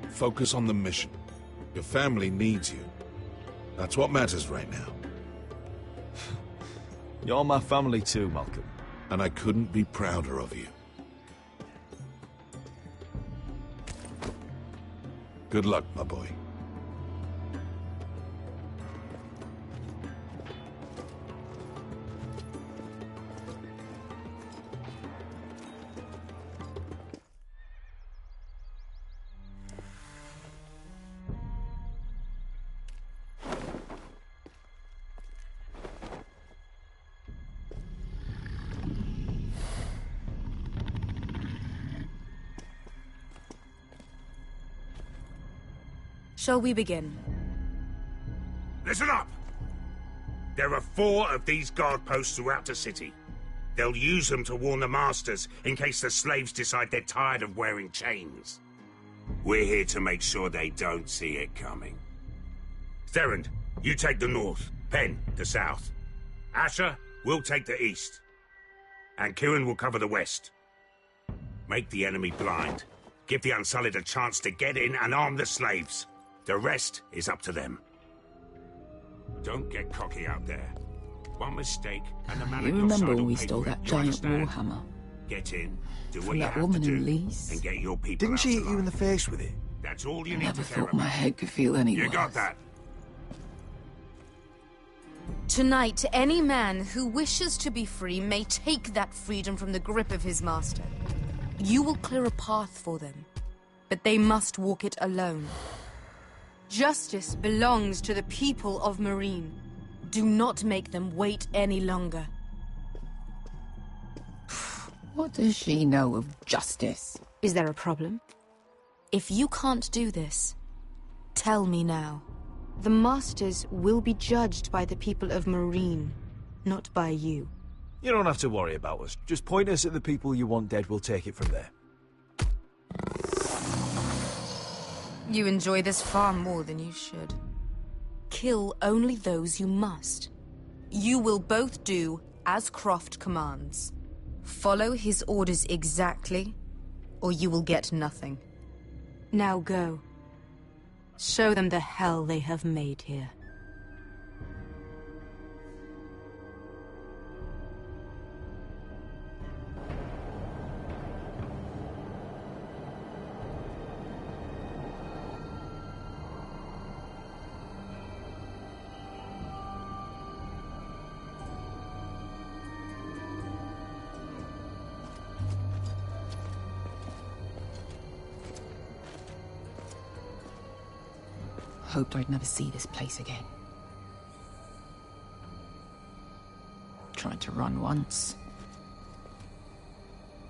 Focus on the mission. Your family needs you. That's what matters right now. You're my family too, Malcolm. And I couldn't be prouder of you. Good luck, my boy. Shall we begin? Listen up! There are 4 of these guard posts throughout the city. They'll use them to warn the masters in case the slaves decide they're tired of wearing chains. We're here to make sure they don't see it coming. Therend, you take the north. Penn, the south. Asher, we'll take the east. And Kieran will cover the west. Make the enemy blind. Give the Unsullied a chance to get in and arm the slaves. The rest is up to them. Don't get cocky out there. One mistake, and the man You at your remember side when will we pay stole for it. that You giant understand? warhammer? Get in, do what From you that have to woman do, in Lee's? and get your people Didn't out she hit alive. you in the face with it? That's all you I need never to care thought my about. head could feel any You worse. got that? Tonight, any man who wishes to be free may take that freedom from the grip of his master. You will clear a path for them, but they must walk it alone. Justice belongs to the people of Marine. Do not make them wait any longer. What does she know of justice? Is there a problem? If you can't do this, tell me now. The Masters will be judged by the people of Marine, not by you. You don't have to worry about us. Just point us at the people you want dead, we'll take it from there. You enjoy this far more than you should. Kill only those you must. You will both do as Croft commands. Follow his orders exactly, or you will get nothing. Now go. Show them the hell they have made here. Hoped I'd never see this place again. Tried to run once.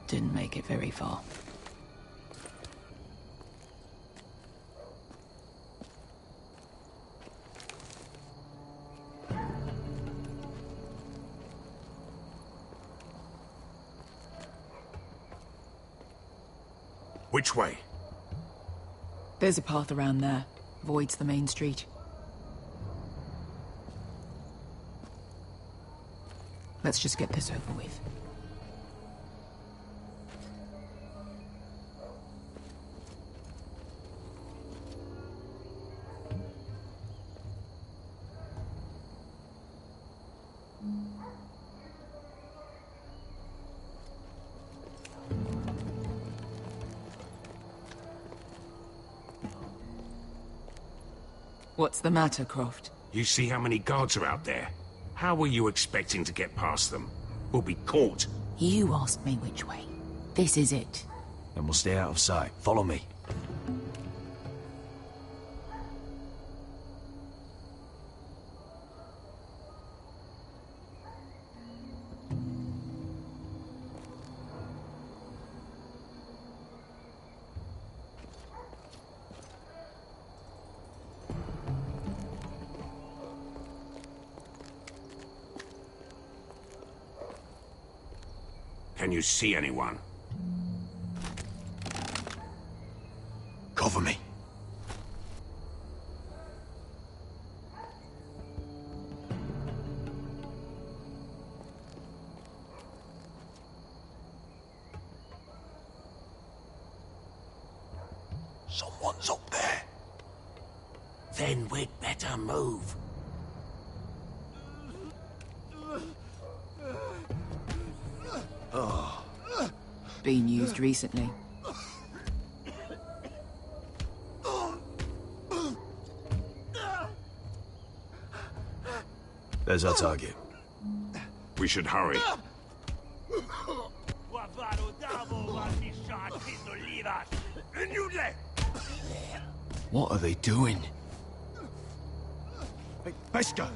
Didn't make it very far. Which way? There's a path around there. Voids the main street. Let's just get this over with. What's the matter, Croft? You see how many guards are out there? How were you expecting to get past them? We'll be caught. You asked me which way. This is it. Then we'll stay out of sight. Follow me. Can you see anyone? Cover me. Someone's up there. Then we'd better move. Oh. Been used recently. There's our target. We should hurry. What are they doing? Hey, Pesca!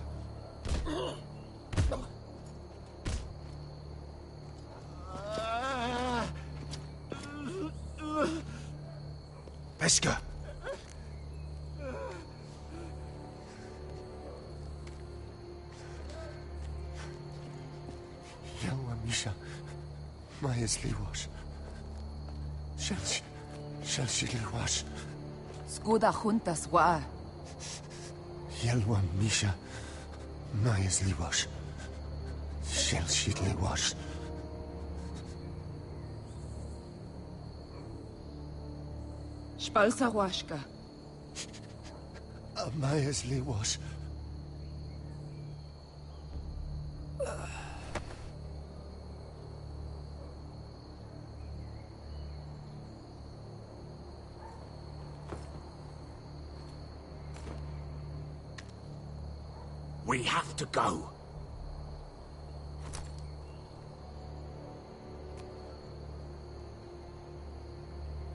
Pesca! Liwash. Shelshi Liwash. Skuda juntas wa. Yelwa Misha. Mayas Liwash. Shelshi Liwash. Spalsa washka. Mayas Liwash. We have to go.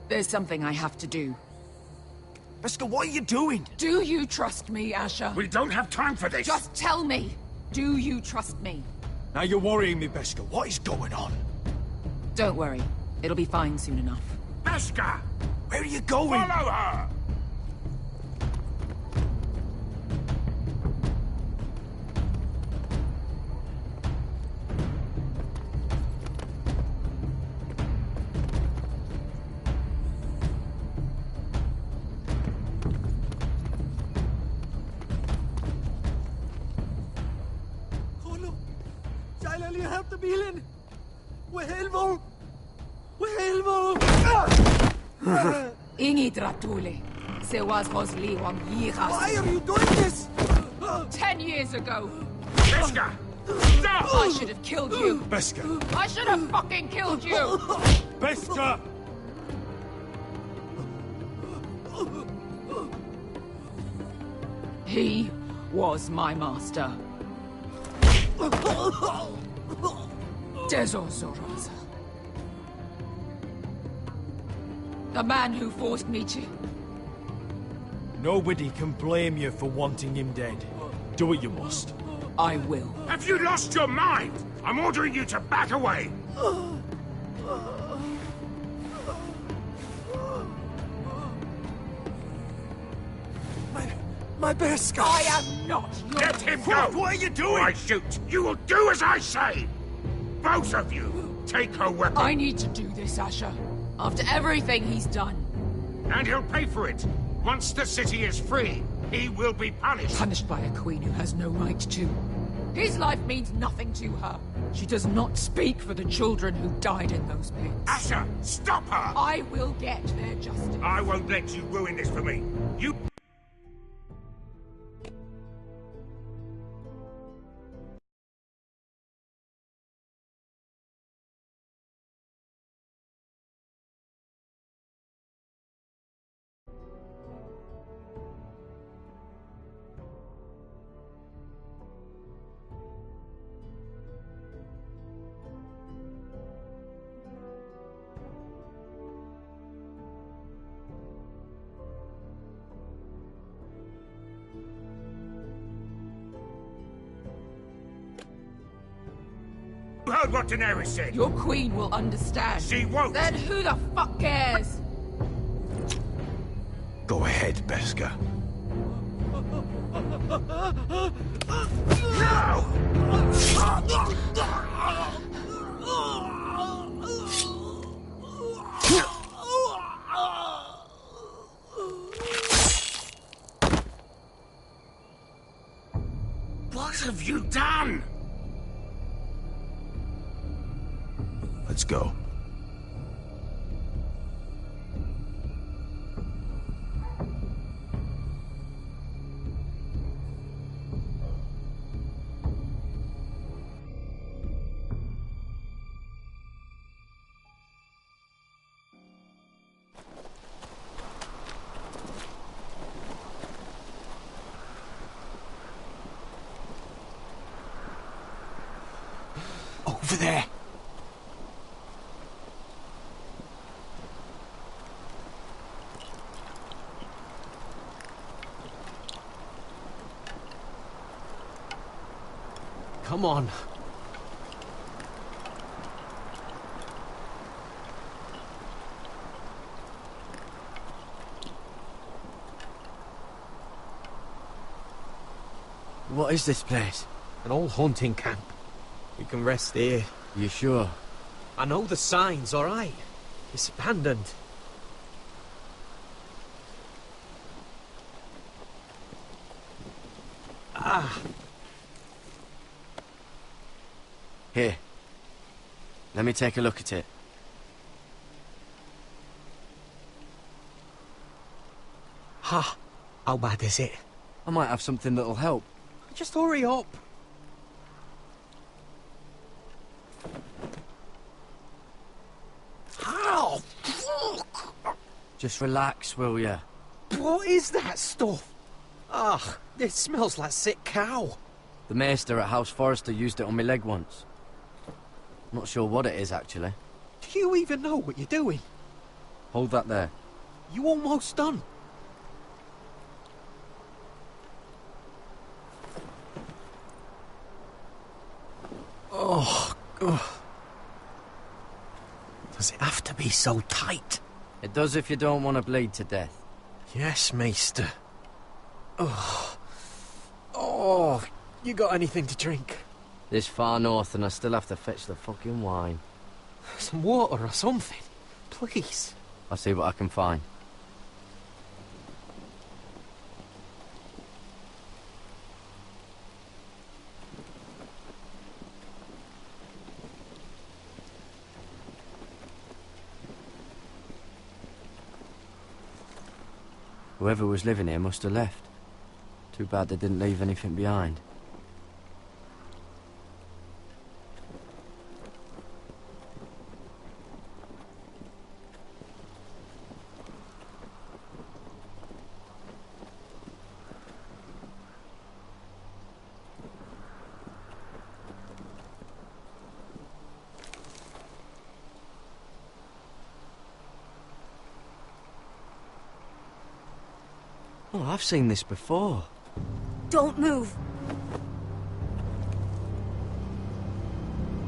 There's something I have to do. Beskha, what are you doing? Do you trust me, Asher? We don't have time for this. Just tell me. Do you trust me? Now you're worrying me, Beskha. What is going on? Don't worry. It'll be fine soon enough. Beskha! Where are you going? Follow her! Ingi Dratule. Se was Rosli wam Yiras. Why are you doing this? 10 years ago. Beskha! Stop! I should have killed you. Beskha! I should have fucking killed you. Beskha! He was my master. Dezozoraza. The man who forced me to... Nobody can blame you for wanting him dead. Do what you must. I will. Have you lost your mind? I'm ordering you to back away. My Beskha! I am not your... Let him go! What are you doing? Or I shoot. You will do as I say! Both of you, take her weapon. I need to do this, Asher. After everything he's done. And he'll pay for it. Once the city is free, he will be punished. Punished by a queen who has no right to. His life means nothing to her. She does not speak for the children who died in those pits. Asher, stop her! I will get their justice. I won't let you ruin this for me. You... You heard what Daenerys said. Your queen will understand. She won't. Then who the fuck cares? Go ahead, Beskha. What have you done? Let's go. Over there! Come on. What is this place? An old hunting camp. We can rest here. You sure? I know the signs, all right? It's abandoned. Ah. Here. Let me take a look at it. Ha! How bad is it? I might have something that'll help. Just hurry up. Ow! Just relax, will ya? What is that stuff? Ugh, it smells like sick cow. The maester at House Forrester used it on my leg once. Not sure what it is, actually. Do you even know what you're doing? Hold that there. You almost done. Oh, ugh. Does it have to be so tight? It does if you don't want to bleed to death. Yes, Maester. Oh. Oh, you got anything to drink? This far north and I still have to fetch the fucking wine. Some water or something, please. I'll see what I can find. Whoever was living here must have left. Too bad they didn't leave anything behind. Oh, I've seen this before. Don't move.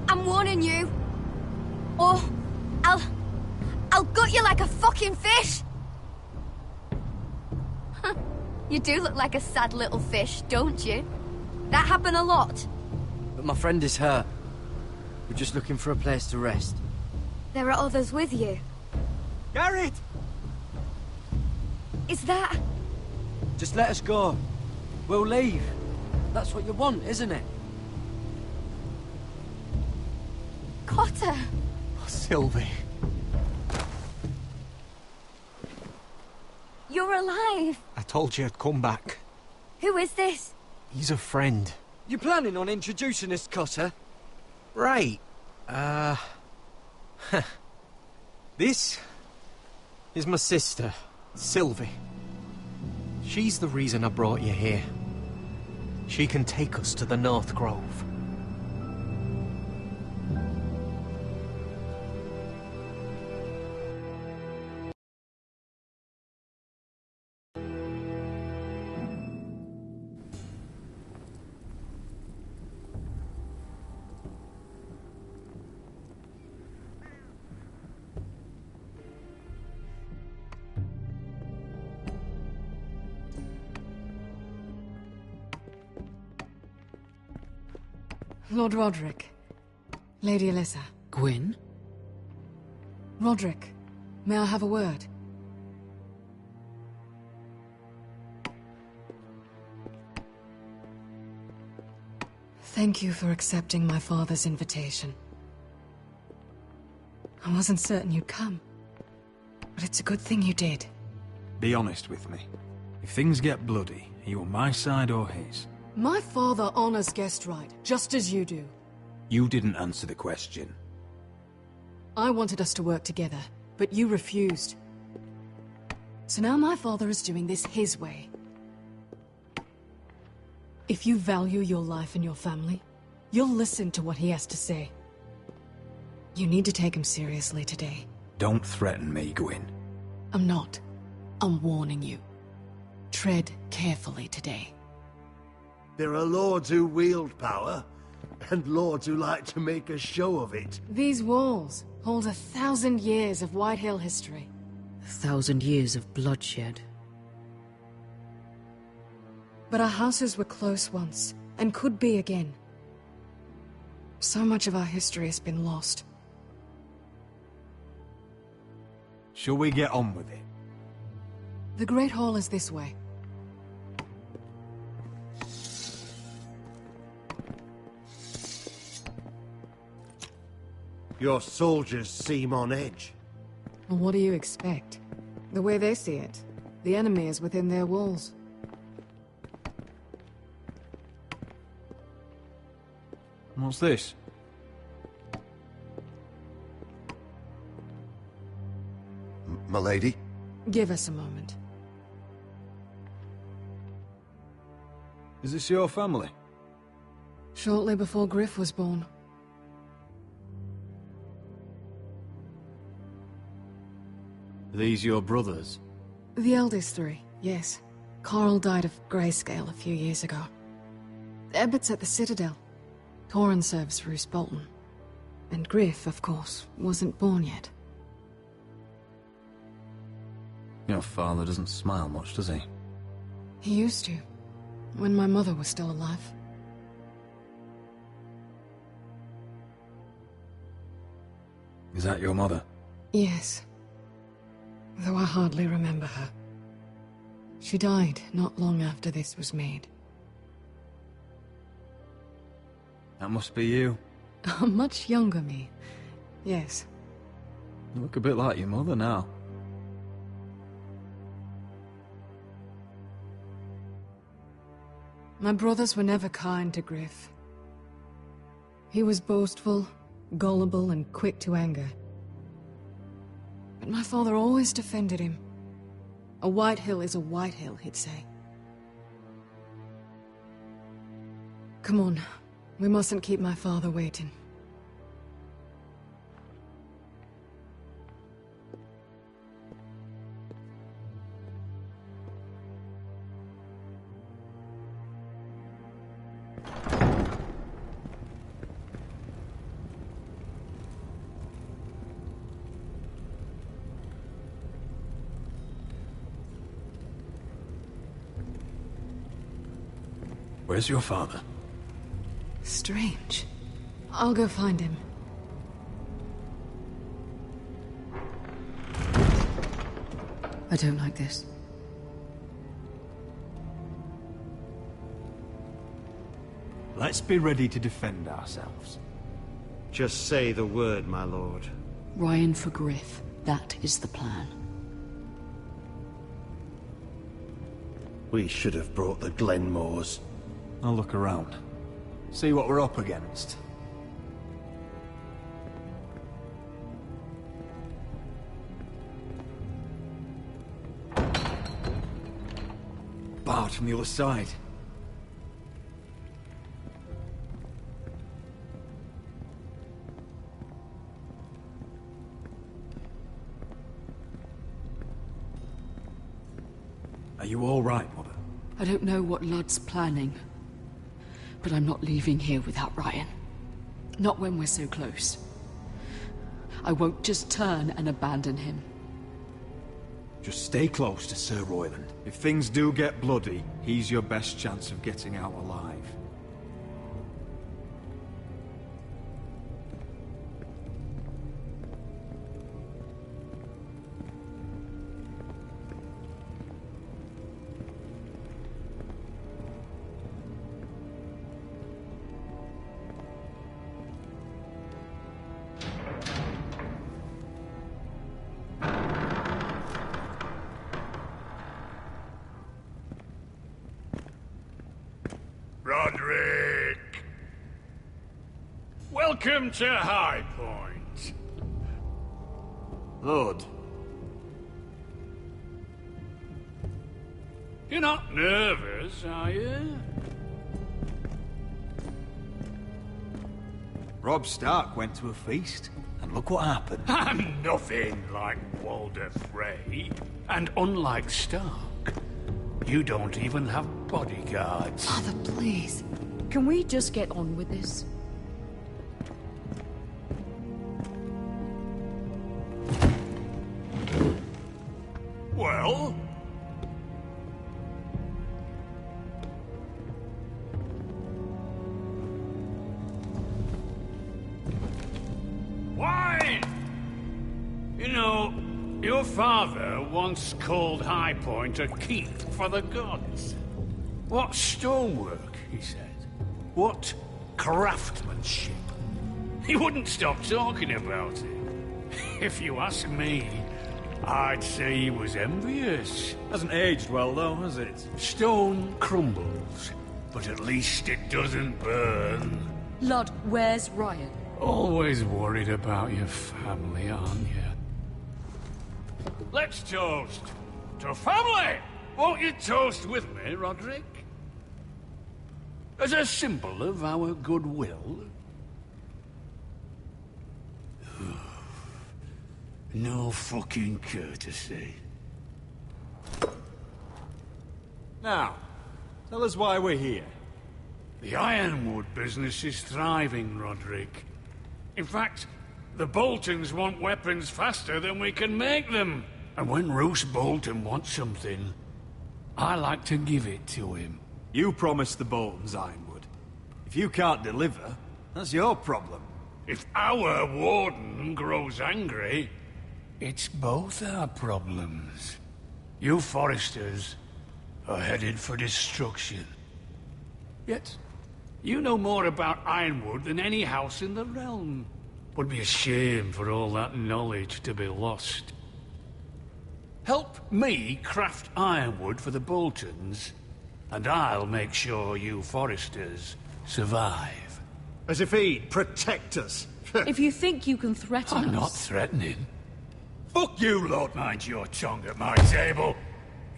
I'm warning you. Or I'll gut you like a fucking fish. You do look like a sad little fish, don't you? That happen a lot. But my friend is hurt. We're just looking for a place to rest. There are others with you. Garrett! Is that... Just let us go. We'll leave. That's what you want, isn't it? Cotter! Oh, Sylvie. You're alive! I told you I'd come back. Who is this? He's a friend. You planning on introducing us, Cotter? Right. This is my sister, Sylvie. She's the reason I brought you here. She can take us to the North Grove. Lord Roderick. Lady Alyssa. Gwyn? Roderick, may I have a word? Thank you for accepting my father's invitation. I wasn't certain you'd come, but it's a good thing you did. Be honest with me. If things get bloody, are you on my side or his? My father honors guest right, just as you do. You didn't answer the question. I wanted us to work together, but you refused. So now my father is doing this his way. If you value your life and your family, you'll listen to what he has to say. You need to take him seriously today. Don't threaten me, Gwyn. I'm not. I'm warning you. Tread carefully today. There are lords who wield power, and lords who like to make a show of it. These walls hold 1,000 years of Whitehill history. 1,000 years of bloodshed. But our houses were close once, and could be again. So much of our history has been lost. Shall we get on with it? The Great Hall is this way. Your soldiers seem on edge. Well, what do you expect? The way they see it, the enemy is within their walls. What's this? Milady? Give us a moment. Is this your family? Shortly before Griff was born. Are these your brothers? The eldest three, yes. Carl died of grayscale a few years ago. Ebbert's at the Citadel. Torrin serves Roose Bolton. And Griff, of course, wasn't born yet. Your father doesn't smile much, does he? He used to, when my mother was still alive. Is that your mother? Yes. Though I hardly remember her. She died not long after this was made. That must be you. A much younger me. Yes. You look a bit like your mother now. My brothers were never kind to Griff. He was boastful, gullible, and quick to anger. But my father always defended him. A white hill is a white hill, he'd say. Come on. We mustn't keep my father waiting. Where's your father? Strange. I'll go find him. I don't like this. Let's be ready to defend ourselves. Just say the word, my lord. Ryan for Griff. That is the plan. We should have brought the Glenmores. I'll look around. See what we're up against. Barred from the other side. Are you all right, Mother? I don't know what Ludd's planning, but I'm not leaving here without Ryan. Not when we're so close. I won't just turn and abandon him. Just stay close to Sir Royland. If things do get bloody, he's your best chance of getting out alive. Roderick! Welcome to High Point. Lord. You're not nervous, are you? Robb Stark went to a feast, and look what happened. I'm nothing like Walder Frey. And unlike Stark, you don't even have bodyguards. Father, please. Can we just get on with this? Well? Wine! You know, Your father once called High Point a keep for the gods. What stonework, he said. What craftsmanship. He wouldn't stop talking about it. If you ask me, I'd say he was envious. Hasn't aged well, though, has it? Stone crumbles, but at least it doesn't burn. Lud, where's Ryan? Always worried about your family, aren't you? Let's toast to family! Won't you toast with me, Roderick? As a symbol of our goodwill. No fucking courtesy. Now, tell us why we're here. The Ironwood business is thriving, Roderick. In fact, the Boltons want weapons faster than we can make them. And when Roose Bolton wants something, I like to give it to him. You promised the Boltons Ironwood. If you can't deliver, that's your problem. If our warden grows angry, it's both our problems. You Foresters are headed for destruction. Yet, you know more about Ironwood than any house in the realm. Would be a shame for all that knowledge to be lost. Help me craft ironwood for the Boltons, and I'll make sure you Foresters survive. As if he'd protect us. If you think you can threaten us... I'm not threatening. Fuck you, Lord. Mind your tongue at my table.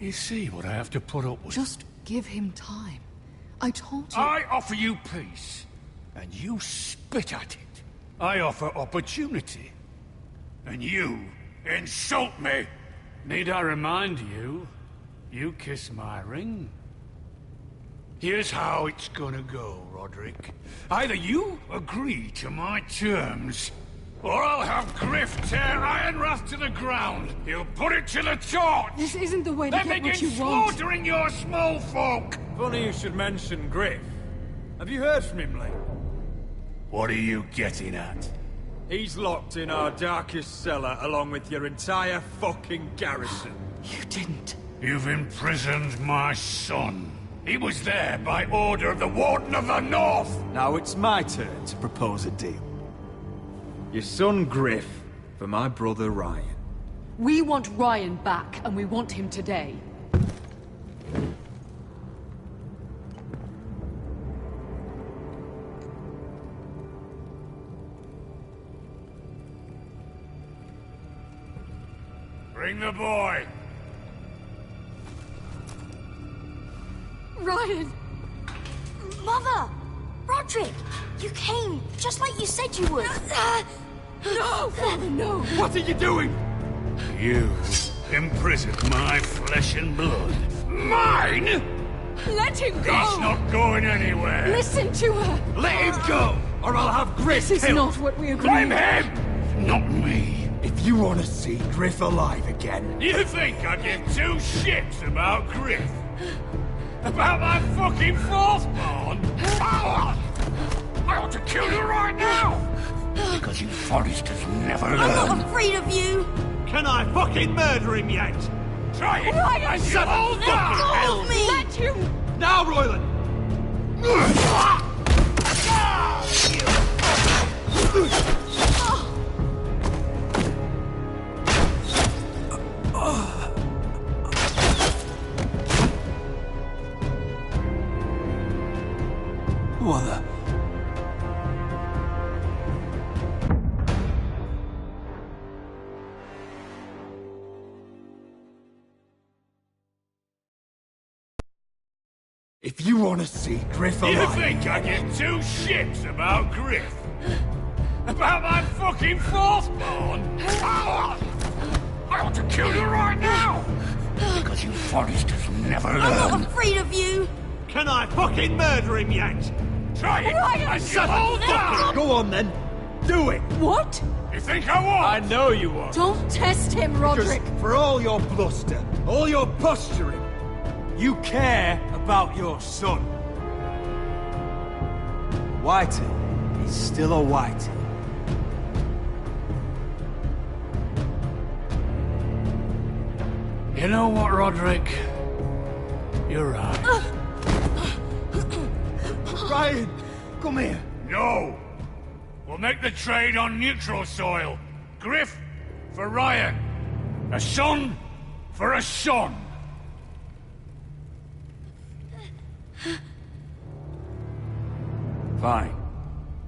You see what I have to put up with. Just give him time. I told you... I offer you peace, and you spit at it. I offer opportunity, and you insult me. Need I remind you, you kiss my ring? Here's how it's gonna go, Roderick. Either you agree to my terms, or I'll have Griff tear Ironrath to the ground. He'll put it to the torch. This isn't the way to then get what you begin want. slaughtering your small folk. Funny you should mention Griff. Have you heard from him lately? What are you getting at? He's locked in our darkest cellar along with your entire fucking garrison. You didn't. You've imprisoned my son. He was there by order of the Warden of the North. Now it's my turn to propose a deal. Your son Griff for my brother Ryan. We want Ryan back, and we want him today. Bring the boy. Ryan! Mother! Roderick! You came, just like you said you would. No! Father, no! What are you doing? You imprisoned my flesh and blood. Mine? Let him go! He's not going anywhere. Listen to her! Let him go, or I'll have Griff This is killed. not what we agreed. Blame him, not me. If you want to see Griff alive again... You think I give two shits about Griff? About my fucking fourthborn? I ought to kill you right now! Because you Foresters never learn. I'm not afraid of you! Can I fucking murder him yet? Try it! Ryan, and shut you'll all up! die! Let go of me! Let him! Now, Royland! What the... If you want to see Griff alive... You think I give two shits about Griff? About my fucking fourthborn? I ought to kill you right now! Because you Foresters never learn. I'm not afraid of you! Can I fucking murder him yet? Try it, Ryan, and Shut you'll all up! die! Go on then! Do it! What? You think I won't? I know you won't. Don't test him, Roderick! Just for all your bluster, all your posturing, you care about your son. Whitey, he's still a Whitey. You know what, Roderick? You're right. Ryan, come here. No! We'll make the trade on neutral soil. Griff for Ryan. A son for a son. Fine.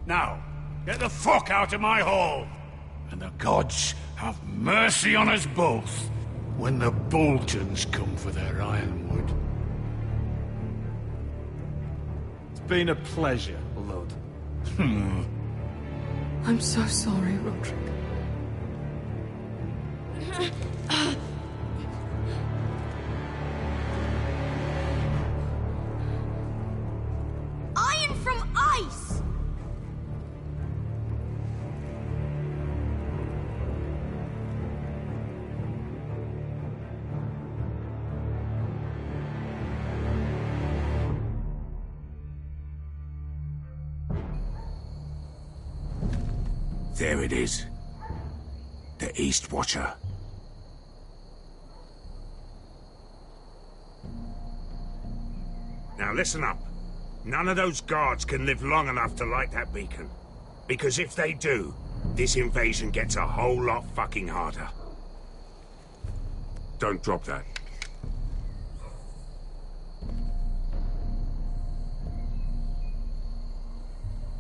Now, get the fuck out of my hall. And the gods have mercy on us both when the Boltons come for their ironwood. It's been a pleasure, Lud. I'm so sorry, Roderick. Iron from ice! There it is. The East Watcher. Now listen up. None of those guards can live long enough to light that beacon. Because if they do, this invasion gets a whole lot fucking harder. Don't drop that.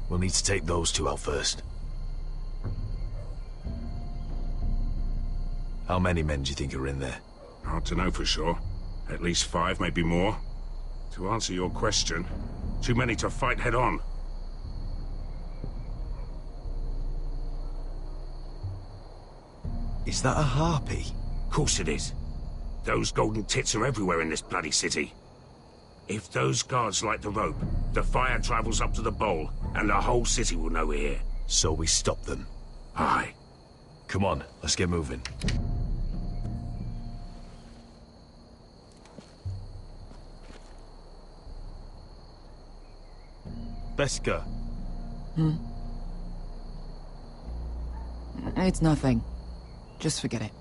We'll need to take those two out first. How many men do you think are in there? Hard to know for sure. At least 5, maybe more. To answer your question, too many to fight head on. Is that a harpy? Of course it is. Those golden tits are everywhere in this bloody city. If those guards light the rope, the fire travels up to the bowl, and the whole city will know we're here. So we stop them? Aye. Come on, let's get moving. Beska. It's nothing. Just forget it.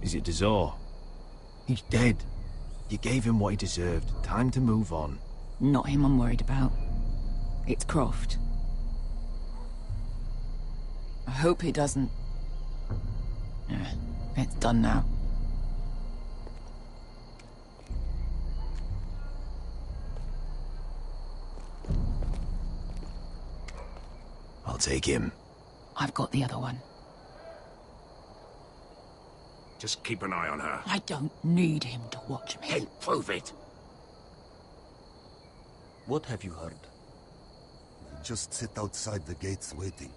Is it Dazor? He's dead. You gave him what he deserved. Time to move on. Not him I'm worried about. It's Croft. I hope he doesn't... It's done now. I'll take him. I've got the other one. Just keep an eye on her. I don't need him to watch me. Then prove it. What have you heard? They just sit outside the gates waiting.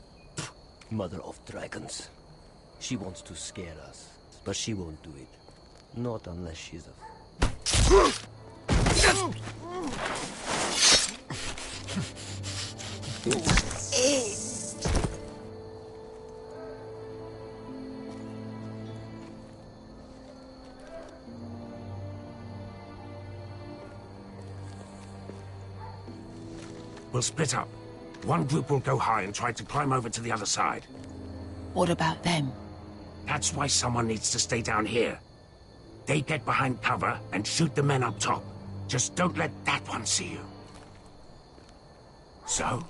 Mother of dragons. She wants to scare us, but she won't do it. Not unless she's a... We'll split up. One group will go high and try to climb over to the other side. What about them? That's why someone needs to stay down here. They get behind cover and shoot the men up top. Just don't let that one see you. So,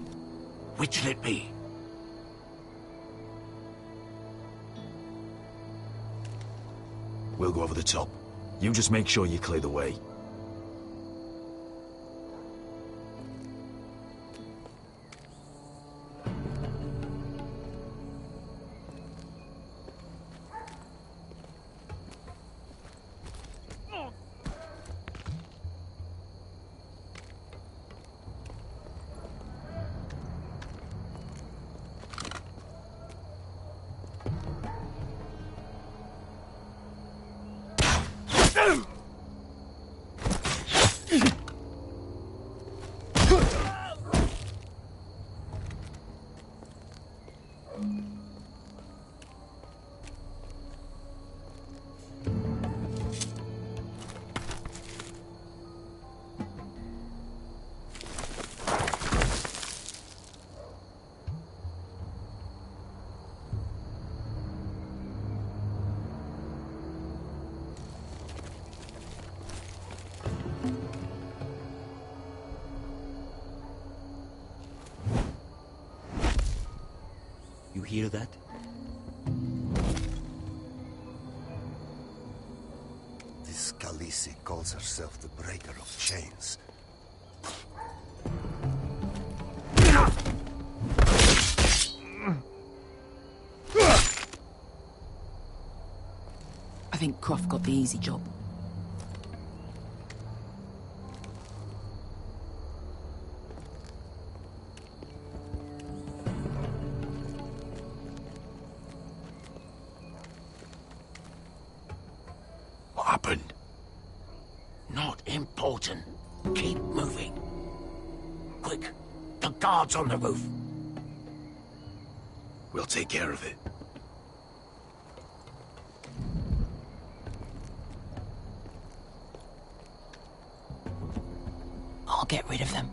which'll it be? We'll go over the top. You just make sure you clear the way. hear that? This Khaleesi calls herself the Breaker of Chains. I think Croft got the easy job. What happened? Not important. Keep moving. Quick, the guard's on the roof. We'll take care of it. I'll get rid of them.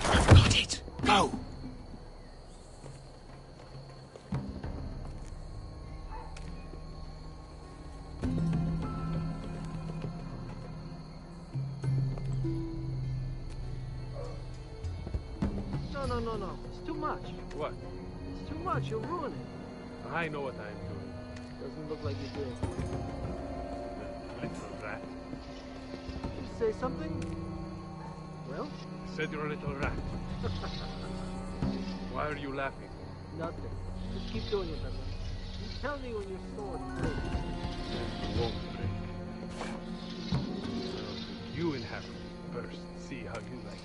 I've got it. Go! No. It's too much. What? It's too much. You'll ruin it. I know what I'm doing. Doesn't look like you do. Little rat. Did you say something? Well? I said you're a little rat. Why are you laughing? Nothing. Just keep doing it, Pepper. You tell me when your sword breaks. It won't break. You inhabit it first. See how you like it.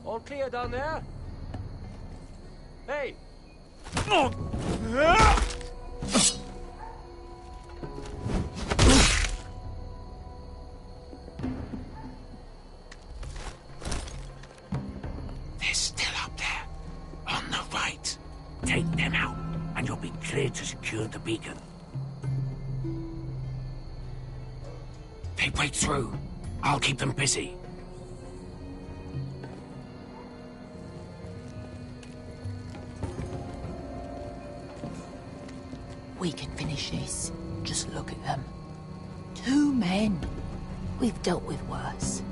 All clear down there? Hey! They're still up there. On the right. Take them out, and you'll be clear to secure the beacon. They break through. I'll keep them busy. We can finish this. Just look at them. 2 men. We've dealt with worse.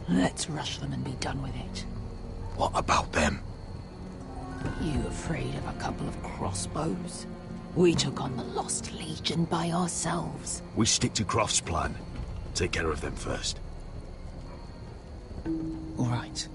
Let's rush them and be done with it. What about them? You afraid of a couple of crossbows? We took on the Lost Legion by ourselves. We stick to Croft's plan. Take care of them first. All right.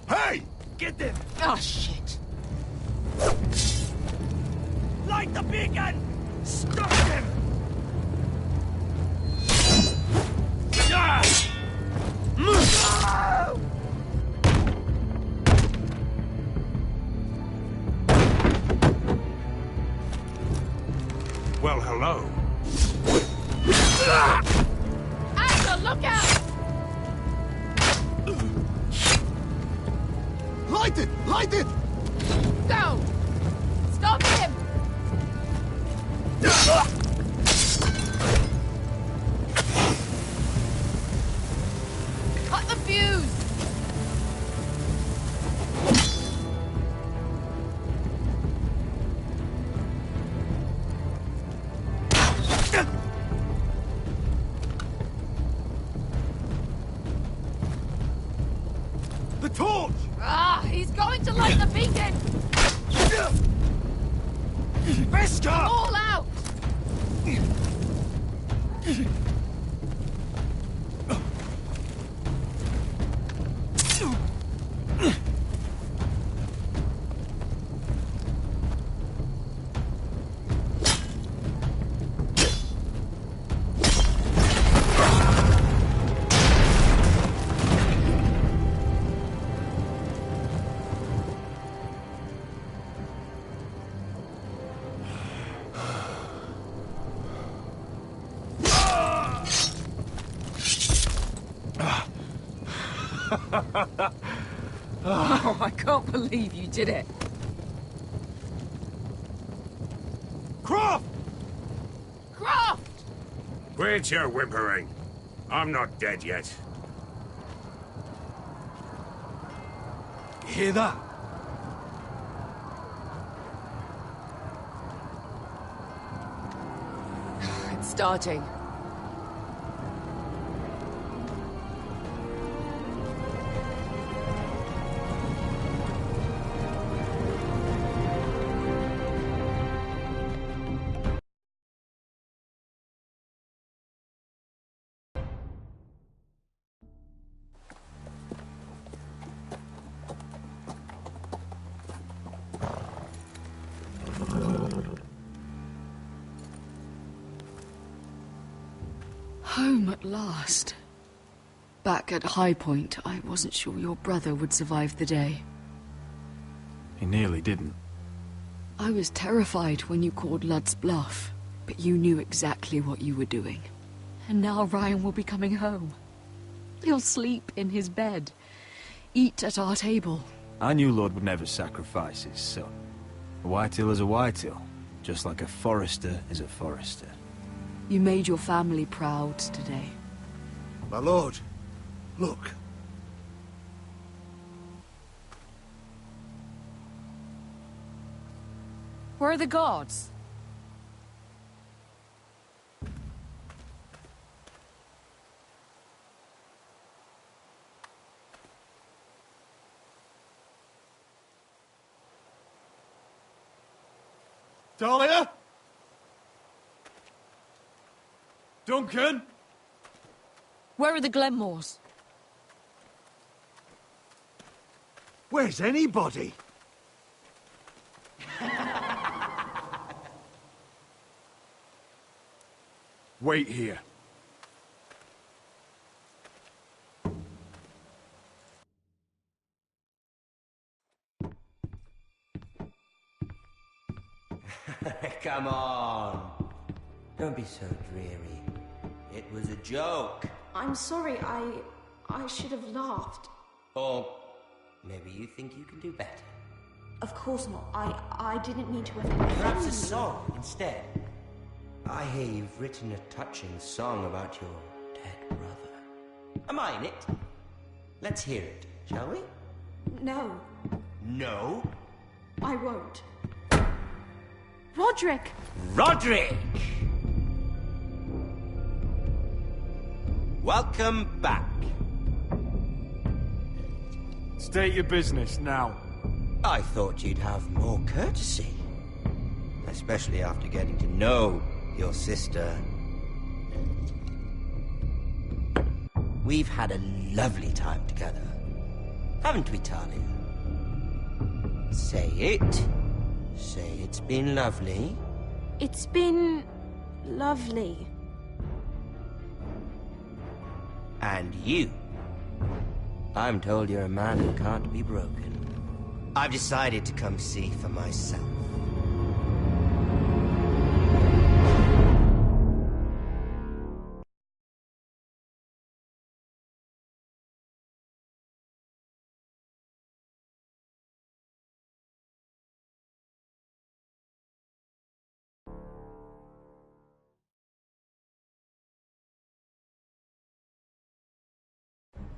Hey! Get them! Oh, shit. Light the beacon! Stop them! Well, hello. Asher, look out! Light it! Light it! Go! Stop him! Cut the fuse! The torch! Ah, he's going to light the beacon! Veska! All out! Oh, I can't believe you did it. Croft! Croft! Quit your whimpering. I'm not dead yet. You hear that? It's starting. Home at last. Back at High Point, I wasn't sure your brother would survive the day. He nearly didn't. I was terrified when you called Ludd's bluff, but you knew exactly what you were doing. And now Ryan will be coming home. He'll sleep in his bed, eat at our table. I knew Lord would never sacrifice his son. A Whitetail is a Whitetail, just like a Forester is a Forester. You made your family proud today. My lord, look. Where are the guards? Dahlia? Duncan? Where are the Glenmores? Where's anybody? Wait here. Come on. Don't be so dreary. It was a joke. I'm sorry, I should have laughed. Or maybe you think you can do better. Of course not. I didn't mean to offend Perhaps a you. song instead. I hear you've written a touching song about your dead brother. Am I in it? Let's hear it, shall we? No, No? I won't. Roderick! Roderick! Welcome back. State your business now. I thought you'd have more courtesy. Especially after getting to know your sister. We've had a lovely time together. Haven't we, Talia? Say it. Say it's been lovely. It's been lovely. And you. I'm told you're a man who can't be broken. I've decided to come see for myself.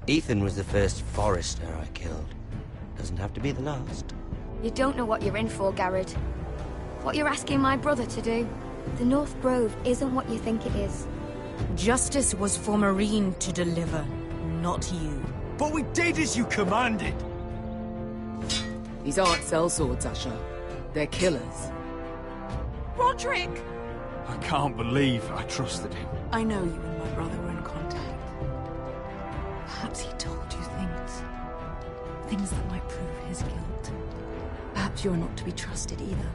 Ethan was the first Forester I killed. Doesn't have to be the last. You don't know what you're in for, Garrett. What you're asking my brother to do. The North Grove isn't what you think it is. Justice was for Marine to deliver, not you. But we did as you commanded. These aren't sellswords, Asher. They're killers. Roderick! I can't believe I trusted him. I know you and my brother were in contact. Perhaps he told you things. Things that might prove his guilt. Perhaps you're not to be trusted either.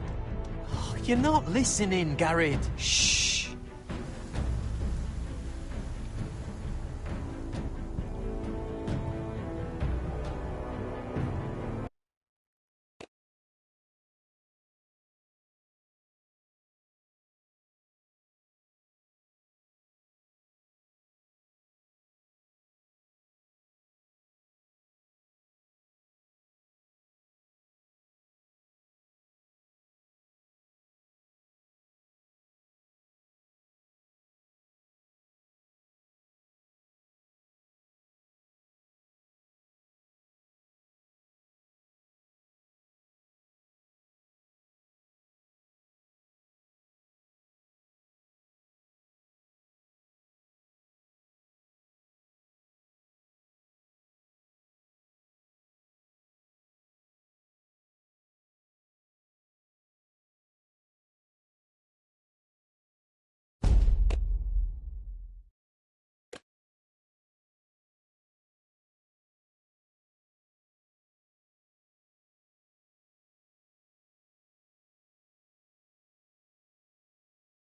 You're not listening, Garrett. Shh!